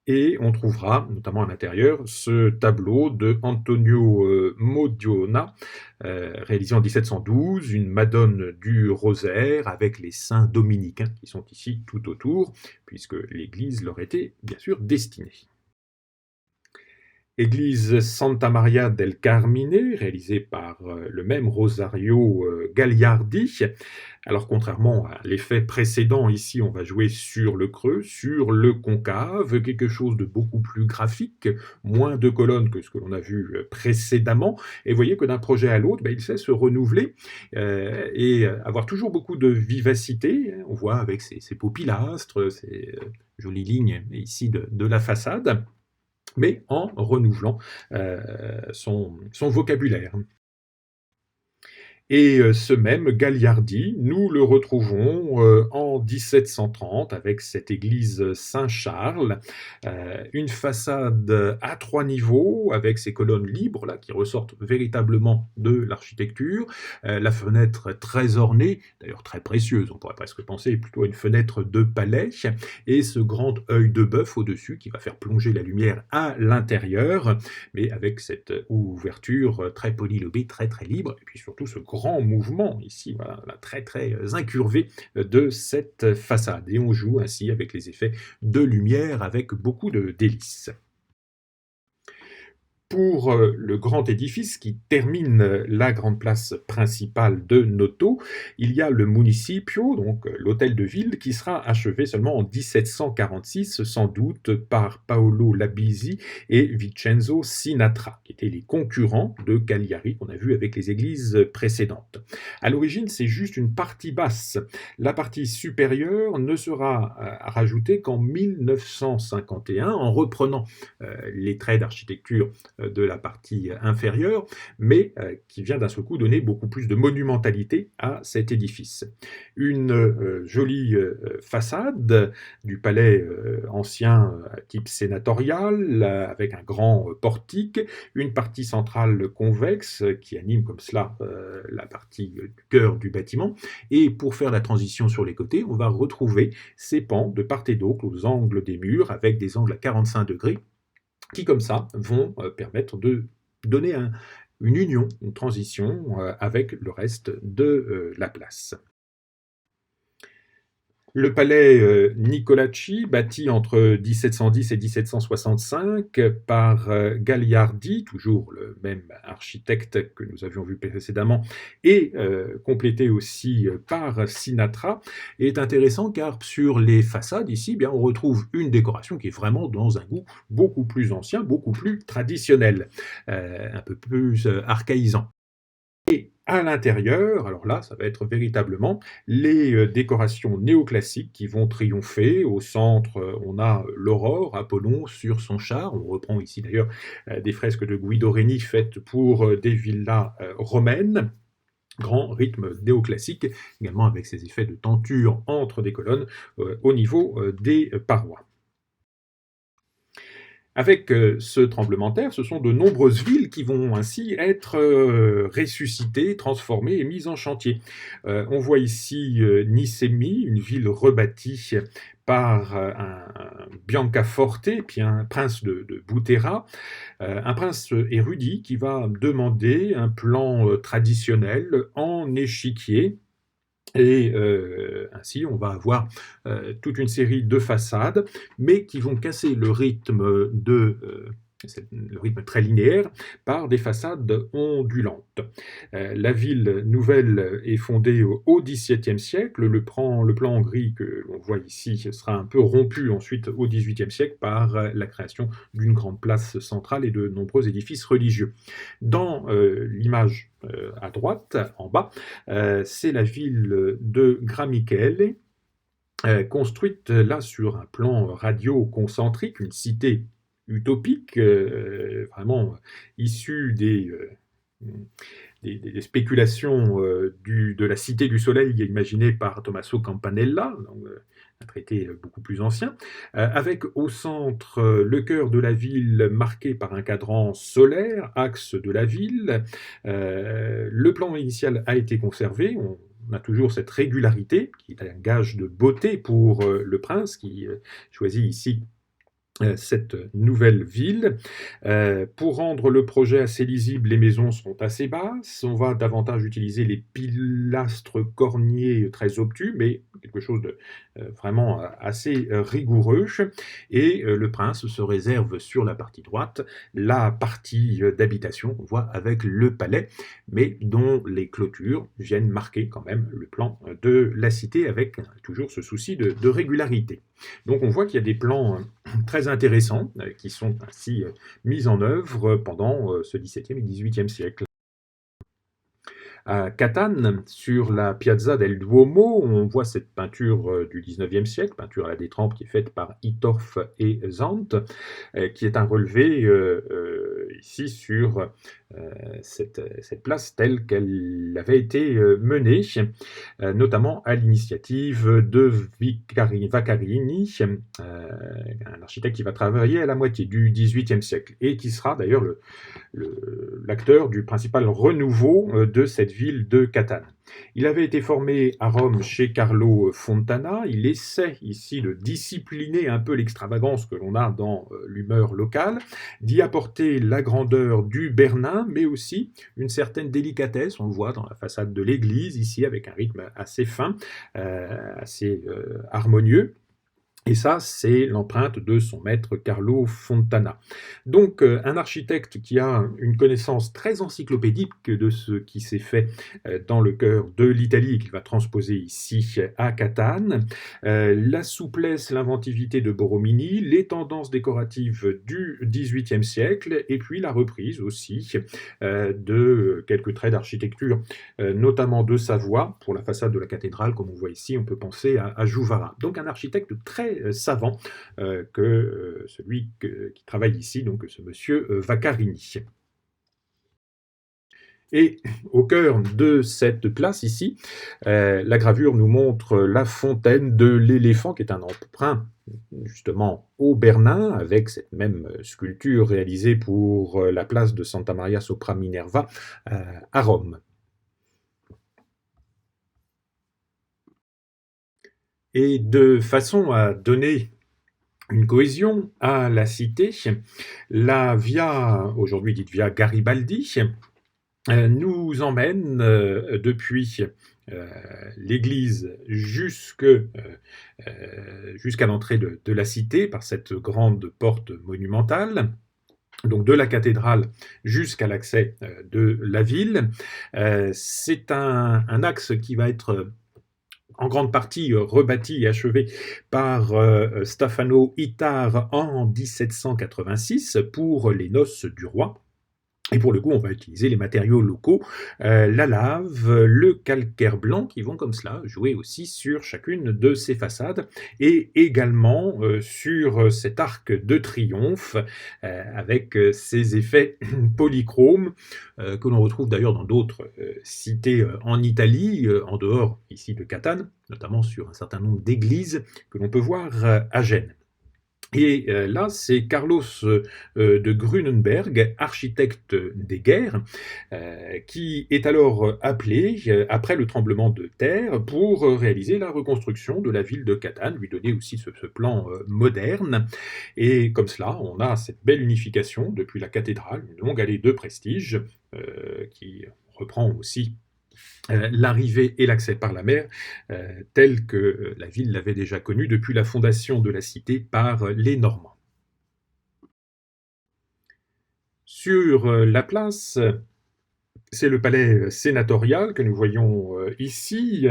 Et on trouvera, notamment à l'intérieur, ce tableau de Antonio Modiona, réalisé en 1712, une Madone du Rosaire avec les saints dominicains qui sont ici tout autour, puisque l'église leur était bien sûr destinée. Église Santa Maria del Carmine, réalisée par le même Rosario Gagliardi. Alors contrairement à l'effet précédent, ici on va jouer sur le creux, sur le concave, quelque chose de beaucoup plus graphique, moins de colonnes que ce que l'on a vu précédemment. Et vous voyez que d'un projet à l'autre, il sait se renouveler et avoir toujours beaucoup de vivacité. On voit avec ces beaux pilastres, ces jolies lignes ici de la façade, mais en renouvelant son vocabulaire. Et ce même Gagliardi, nous le retrouvons en 1730 avec cette église Saint-Charles, une façade à 3 niveaux avec ces colonnes libres là qui ressortent véritablement de l'architecture, la fenêtre très ornée, d'ailleurs très précieuse, on pourrait presque penser plutôt à une fenêtre de palais, et ce grand œil de bœuf au-dessus qui va faire plonger la lumière à l'intérieur, mais avec cette ouverture très polylobée, très très libre, et puis surtout ce grand mouvement ici, voilà, très très incurvé de cette façade. Et on joue ainsi avec les effets de lumière avec beaucoup de délices. Pour le grand édifice qui termine la grande place principale de Noto, il y a le Municipio, donc l'hôtel de ville, qui sera achevé seulement en 1746, sans doute par Paolo Labisi et Vincenzo Sinatra, qui étaient les concurrents de Cagliari qu'on a vu avec les églises précédentes. À l'origine, c'est juste une partie basse. La partie supérieure ne sera rajoutée qu'en 1951, en reprenant les traits d'architecture de la partie inférieure, mais qui vient d'un seul coup donner beaucoup plus de monumentalité à cet édifice. Une jolie façade du palais ancien type sénatorial, avec un grand portique, une partie centrale convexe qui anime comme cela la partie du cœur du bâtiment, et pour faire la transition sur les côtés, on va retrouver ces pans de part et d'autre aux angles des murs, avec des angles à 45 degrés, qui comme ça vont permettre de donner une union, une transition avec le reste de la place. Le palais Nicolacci, bâti entre 1710 et 1765 par Gagliardi, toujours le même architecte que nous avions vu précédemment, et complété aussi par Sinatra, est intéressant car sur les façades ici, on retrouve une décoration qui est vraiment dans un goût beaucoup plus ancien, beaucoup plus traditionnel, un peu plus archaïsant. Et à l'intérieur, alors là, ça va être véritablement les décorations néoclassiques qui vont triompher. Au centre, on a l'aurore, Apollon sur son char. On reprend ici d'ailleurs des fresques de Guido Reni faites pour des villas romaines. Grand rythme néoclassique, également avec ces effets de tenture entre des colonnes au niveau des parois. Avec ce tremblement de terre, ce sont de nombreuses villes qui vont ainsi être ressuscitées, transformées et mises en chantier. On voit ici Nicemi, une ville rebâtie par un Biancaforte, puis un prince de Butera, un prince érudit qui va demander un plan traditionnel en échiquier. Et ainsi, on va avoir toute une série de façades, mais qui vont casser le rythme le rythme très linéaire, par des façades ondulantes. La ville nouvelle est fondée au XVIIe siècle. Le plan gris que l'on voit ici sera un peu rompu ensuite au XVIIIe siècle par la création d'une grande place centrale et de nombreux édifices religieux. Dans l'image à droite, en bas, c'est la ville de Gramichele, construite là sur un plan radio-concentrique, une cité utopique, vraiment issue des spéculations de la Cité du Soleil imaginée par Tommaso Campanella, donc, un traité beaucoup plus ancien, avec au centre le cœur de la ville marqué par un cadran solaire, axe de la ville. Le plan initial a été conservé. On a toujours cette régularité, qui est un gage de beauté pour le prince, qui choisit ici cette nouvelle ville. Pour rendre le projet assez lisible, les maisons sont assez basses. On va davantage utiliser les pilastres corniers très obtus, mais quelque chose de vraiment assez rigoureux. Et le prince se réserve sur la partie droite la partie d'habitation, on voit avec le palais, mais dont les clôtures viennent marquer quand même le plan de la cité avec toujours ce souci de régularité. Donc on voit qu'il y a des plans très intéressants qui sont ainsi mis en œuvre pendant ce XVIIe et XVIIIe siècle. À Catane, sur la Piazza del Duomo, on voit cette peinture du XIXe siècle, peinture à la détrempe qui est faite par Hittorf et Zandt, qui est un relevé ici sur cette place telle qu'elle avait été menée, notamment à l'initiative de Vaccarini, un architecte qui va travailler à la moitié du XVIIIe siècle et qui sera d'ailleurs l'acteur du principal renouveau de cette ville de Catane. Il avait été formé à Rome chez Carlo Fontana. Il essaie ici de discipliner un peu l'extravagance que l'on a dans l'humeur locale, d'y apporter la grandeur du Bernin, mais aussi une certaine délicatesse. On le voit dans la façade de l'église, ici, avec un rythme assez fin, assez harmonieux. Et ça, c'est l'empreinte de son maître Carlo Fontana. Donc, un architecte qui a une connaissance très encyclopédique de ce qui s'est fait dans le cœur de l'Italie et qu'il va transposer ici à Catane. La souplesse, l'inventivité de Borromini, les tendances décoratives du XVIIIe siècle, et puis la reprise aussi de quelques traits d'architecture, notamment de Savoie. Pour la façade de la cathédrale, comme on voit ici, on peut penser à Juvara. Donc, un architecte très savant que celui qui travaille ici, donc ce monsieur Vaccarini. Et au cœur de cette place ici, la gravure nous montre la fontaine de l'éléphant, qui est un emprunt justement au Bernin, avec cette même sculpture réalisée pour la place de Santa Maria sopra Minerva à Rome. Et de façon à donner une cohésion à la cité, la via, aujourd'hui dite via Garibaldi, nous emmène depuis l'église jusqu'à l'entrée de la cité par cette grande porte monumentale. Donc de la cathédrale jusqu'à l'accès de la ville. C'est un axe qui va être en grande partie rebâti et achevé par Stefano Itard en 1786 pour les noces du roi. Et pour le coup, on va utiliser les matériaux locaux, la lave, le calcaire blanc, qui vont comme cela jouer aussi sur chacune de ces façades, et également sur cet arc de triomphe, avec ces effets polychromes, que l'on retrouve d'ailleurs dans d'autres cités en Italie, en dehors ici de Catane, notamment sur un certain nombre d'églises que l'on peut voir à Gênes. Et là, c'est Carlos de Grunenberg, architecte des guerres, qui est alors appelé, après le tremblement de terre, pour réaliser la reconstruction de la ville de Catane, lui donner aussi ce plan moderne. Et comme cela, on a cette belle unification depuis la cathédrale, une longue allée de prestige, qui reprend aussi l'arrivée et l'accès par la mer, tel que la ville l'avait déjà connu depuis la fondation de la cité par les Normands. Sur la place, c'est le palais sénatorial que nous voyons ici,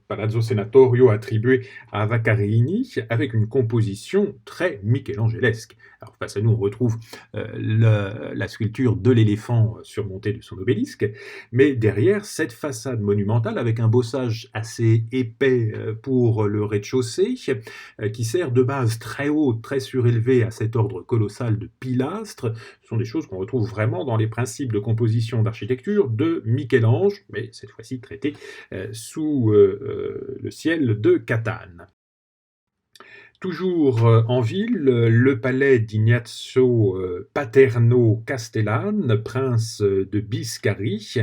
Palazzo Senatorio attribué à Vaccarini, avec une composition très michelangelesque. Alors face à nous, on retrouve la sculpture de l'éléphant surmonté de son obélisque, mais derrière, cette façade monumentale avec un bossage assez épais pour le rez-de-chaussée, qui sert de base très haute, très surélevée à cet ordre colossal de pilastres. Ce sont des choses qu'on retrouve vraiment dans les principes de composition d'architecture de Michel-Ange, mais cette fois-ci traité sous le ciel de Catane. Toujours en ville, le palais d'Ignazio Paterno Castellane, prince de Biscari,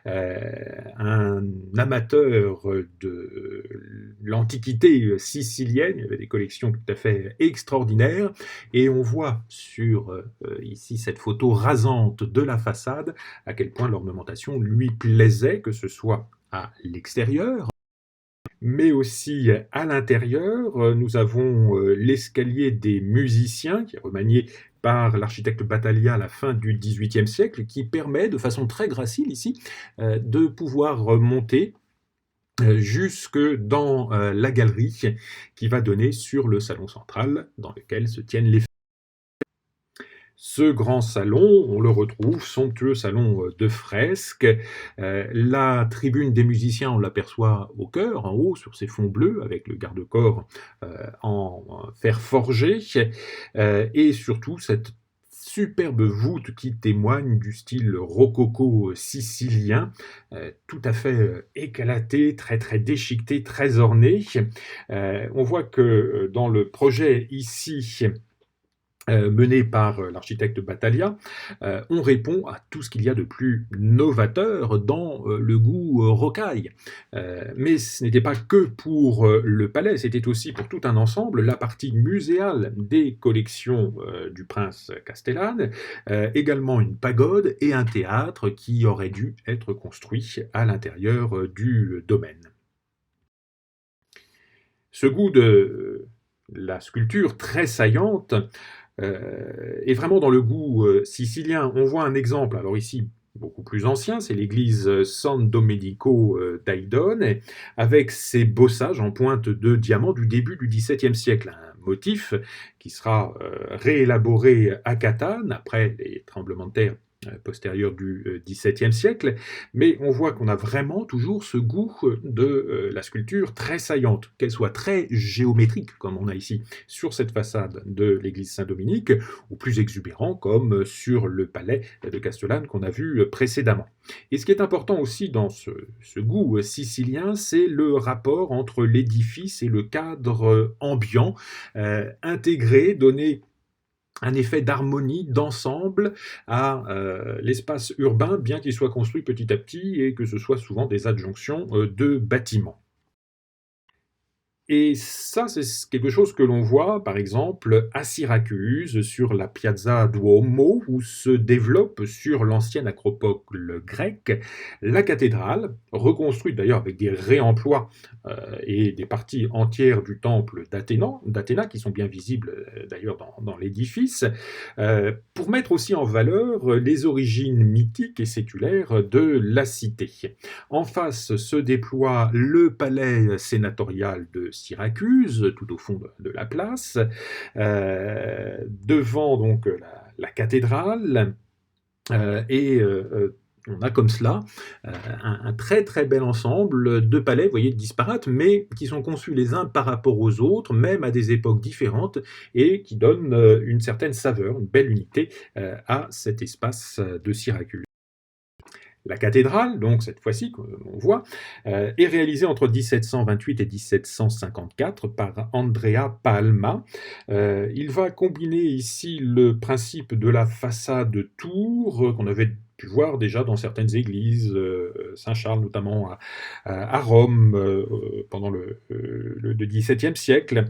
un amateur de l'antiquité sicilienne. Il y avait des collections tout à fait extraordinaires, et on voit sur ici cette photo rasante de la façade à quel point l'ornementation lui plaisait, que ce soit à l'extérieur, mais aussi à l'intérieur. Nous avons l'escalier des musiciens, qui est remanié par l'architecte Battaglia à la fin du XVIIIe siècle, qui permet de façon très gracile ici de pouvoir monter jusque dans la galerie qui va donner sur le salon central dans lequel se tiennent les. Ce grand salon, on le retrouve, somptueux salon de fresques. La tribune des musiciens, on l'aperçoit au cœur, en haut, sur ses fonds bleus, avec le garde-corps en fer forgé, et surtout cette superbe voûte qui témoigne du style rococo sicilien, tout à fait éclaté, très très déchiqueté, très orné. On voit que dans le projet ici, mené par l'architecte Battaglia, on répond à tout ce qu'il y a de plus novateur dans le goût rocaille. Mais ce n'était pas que pour le palais, c'était aussi pour tout un ensemble, la partie muséale des collections du prince Castellane, également une pagode et un théâtre qui aurait dû être construit à l'intérieur du domaine. Ce goût de la sculpture très saillante est vraiment dans le goût sicilien. On voit un exemple, alors ici beaucoup plus ancien, c'est l'église San Domenico d'Aidone, avec ses bossages en pointe de diamant du début du XVIIe siècle. Un motif qui sera réélaboré à Catane après les tremblements de terre postérieurs du XVIIe siècle, mais on voit qu'on a vraiment toujours ce goût de la sculpture très saillante, qu'elle soit très géométrique, comme on a ici sur cette façade de l'église Saint-Dominique, ou plus exubérant, comme sur le palais de Castellane qu'on a vu précédemment. Et ce qui est important aussi dans ce goût sicilien, c'est le rapport entre l'édifice et le cadre ambiant, intégré, donné un effet d'harmonie, d'ensemble à l'espace urbain, bien qu'il soit construit petit à petit et que ce soit souvent des adjonctions de bâtiments. Et ça, c'est quelque chose que l'on voit, par exemple, à Syracuse, sur la Piazza Duomo, où se développe, sur l'ancienne acropole grecque, la cathédrale, reconstruite d'ailleurs avec des réemplois et des parties entières du temple d'Athéna, qui sont bien visibles d'ailleurs dans l'édifice, pour mettre aussi en valeur les origines mythiques et séculaires de la cité. En face se déploie le palais sénatorial de Syracuse, tout au fond de la place, devant donc la cathédrale, et on a comme cela un très très bel ensemble de palais, vous voyez, disparates, mais qui sont conçus les uns par rapport aux autres, même à des époques différentes, et qui donnent une certaine saveur, une belle unité à cet espace de Syracuse. La cathédrale, donc cette fois-ci, on voit, est réalisée entre 1728 et 1754 par Andrea Palma. Il va combiner ici le principe de la façade tour, qu'on avait pu voir déjà dans certaines églises, Saint-Charles notamment à Rome, pendant le XVIIe siècle.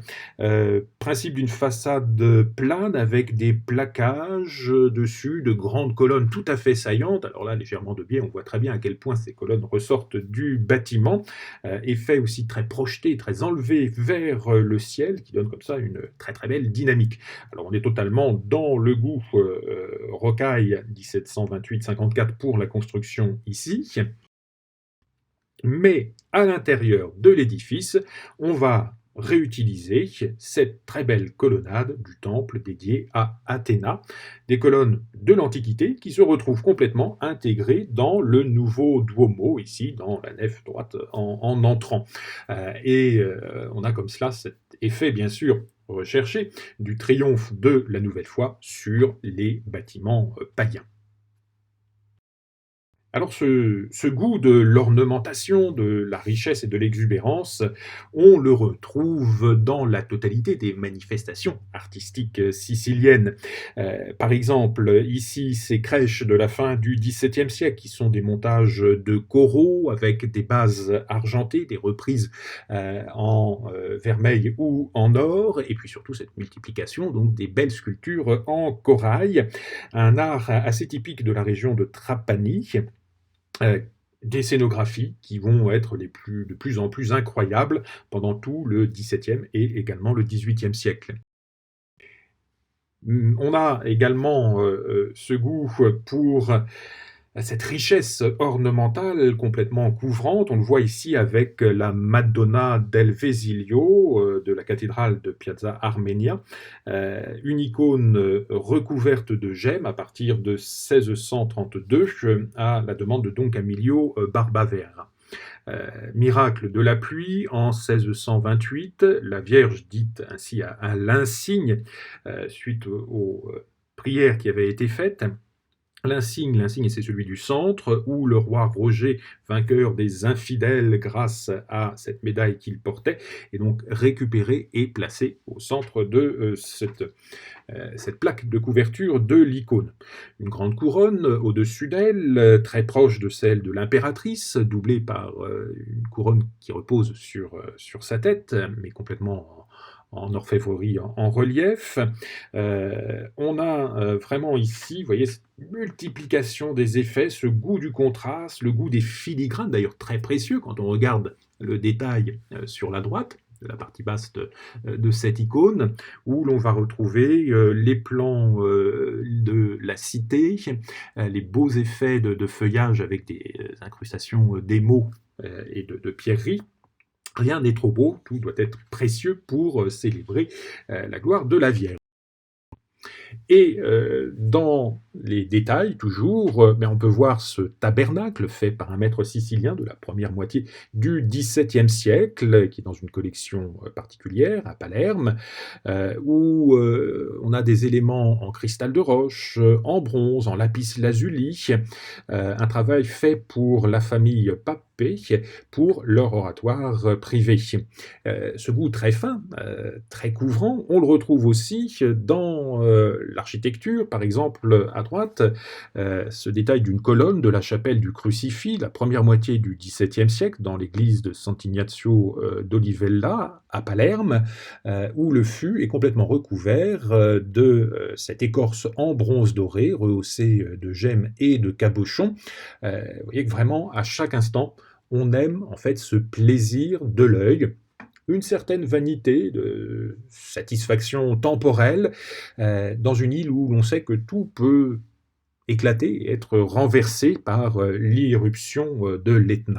Principe d'une façade plane avec des plaquages dessus, de grandes colonnes tout à fait saillantes. Alors là, légèrement de biais, on voit très bien à quel point ces colonnes ressortent du bâtiment. Effet aussi très projeté, très enlevé vers le ciel, qui donne comme ça une très très belle dynamique. Alors on est totalement dans le goût rocaille 1728-54 pour la construction ici, mais à l'intérieur de l'édifice, on va réutiliser cette très belle colonnade du temple dédié à Athéna, des colonnes de l'Antiquité qui se retrouvent complètement intégrées dans le nouveau Duomo, ici dans la nef droite en entrant. On a comme cela cet effet bien sûr recherché du triomphe de la nouvelle foi sur les bâtiments païens. Alors ce goût de l'ornementation, de la richesse et de l'exubérance, on le retrouve dans la totalité des manifestations artistiques siciliennes. Par exemple, ici, ces crèches de la fin du XVIIe siècle, qui sont des montages de coraux avec des bases argentées, des reprises en vermeil ou en or, et puis surtout cette multiplication donc des belles sculptures en corail, un art assez typique de la région de Trapani. Des scénographies qui vont être de plus en plus incroyables pendant tout le XVIIe et également le XVIIIe siècle. On a également ce goût pour cette richesse ornementale complètement couvrante. On le voit ici avec la Madonna del Vesilio de la cathédrale de Piazza Armenia, une icône recouverte de gemmes à partir de 1632 à la demande de Don Camillo Barbavera. Miracle de la pluie en 1628, la Vierge dite ainsi à l'insigne suite aux prières qui avaient été faites. L'insigne, c'est celui du centre, où le roi Roger, vainqueur des infidèles grâce à cette médaille qu'il portait, est donc récupéré et placé au centre de cette plaque de couverture de l'icône. Une grande couronne au-dessus d'elle, très proche de celle de l'impératrice, doublée par une couronne qui repose sur sa tête, mais complètement en orfèvrerie, en relief. On a vraiment ici, vous voyez, cette multiplication des effets, ce goût du contraste, le goût des filigranes, d'ailleurs très précieux quand on regarde le détail sur la droite, de la partie basse de cette icône, où l'on va retrouver les plans de la cité, les beaux effets de feuillage avec des incrustations d'émaux et de pierreries. Rien n'est trop beau, tout doit être précieux pour célébrer la gloire de la Vierge. Et dans les détails, toujours, on peut voir ce tabernacle fait par un maître sicilien de la première moitié du XVIIe siècle, qui est dans une collection particulière à Palerme, où on a des éléments en cristal de roche, en bronze, en lapis lazuli, un travail fait pour la famille Pape pour leur oratoire privé. Ce goût très fin, très couvrant, on le retrouve aussi dans l'architecture, par exemple à droite, ce détail d'une colonne de la chapelle du Crucifix, la première moitié du XVIIe siècle, dans l'église de Sant'Ignazio d'Olivella, à Palerme, où le fût est complètement recouvert de cette écorce en bronze doré, rehaussée de gemmes et de cabochons. Vous voyez que vraiment, à chaque instant, on aime en fait ce plaisir de l'œil, une certaine vanité, de satisfaction temporelle, dans une île où l'on sait que tout peut éclater et être renversé par l'irruption de l'Etna.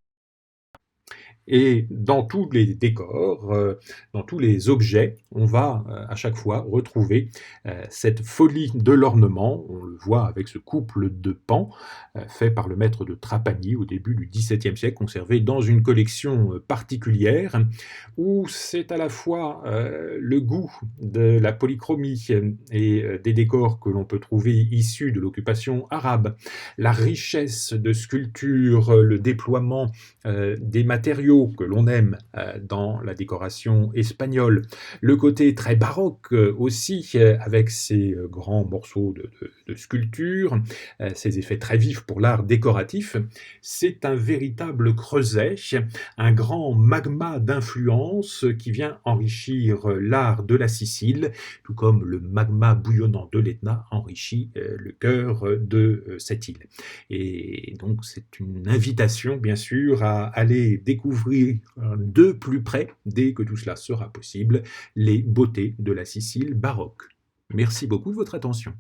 Et dans tous les décors, dans tous les objets, on va à chaque fois retrouver cette folie de l'ornement. On le voit avec ce couple de pans fait par le maître de Trapani au début du XVIIe siècle, conservé dans une collection particulière, où c'est à la fois le goût de la polychromie et des décors que l'on peut trouver issus de l'occupation arabe, la richesse de sculptures, le déploiement des matériaux, originaux que l'on aime dans la décoration espagnole, le côté très baroque aussi, avec ces grands morceaux de sculpture, ces effets très vifs pour l'art décoratif, c'est un véritable creuset, un grand magma d'influence qui vient enrichir l'art de la Sicile, tout comme le magma bouillonnant de l'Etna enrichit le cœur de cette île. Et donc c'est une invitation bien sûr à aller découvrir de plus près, dès que tout cela sera possible, les beautés de la Sicile baroque. Merci beaucoup de votre attention.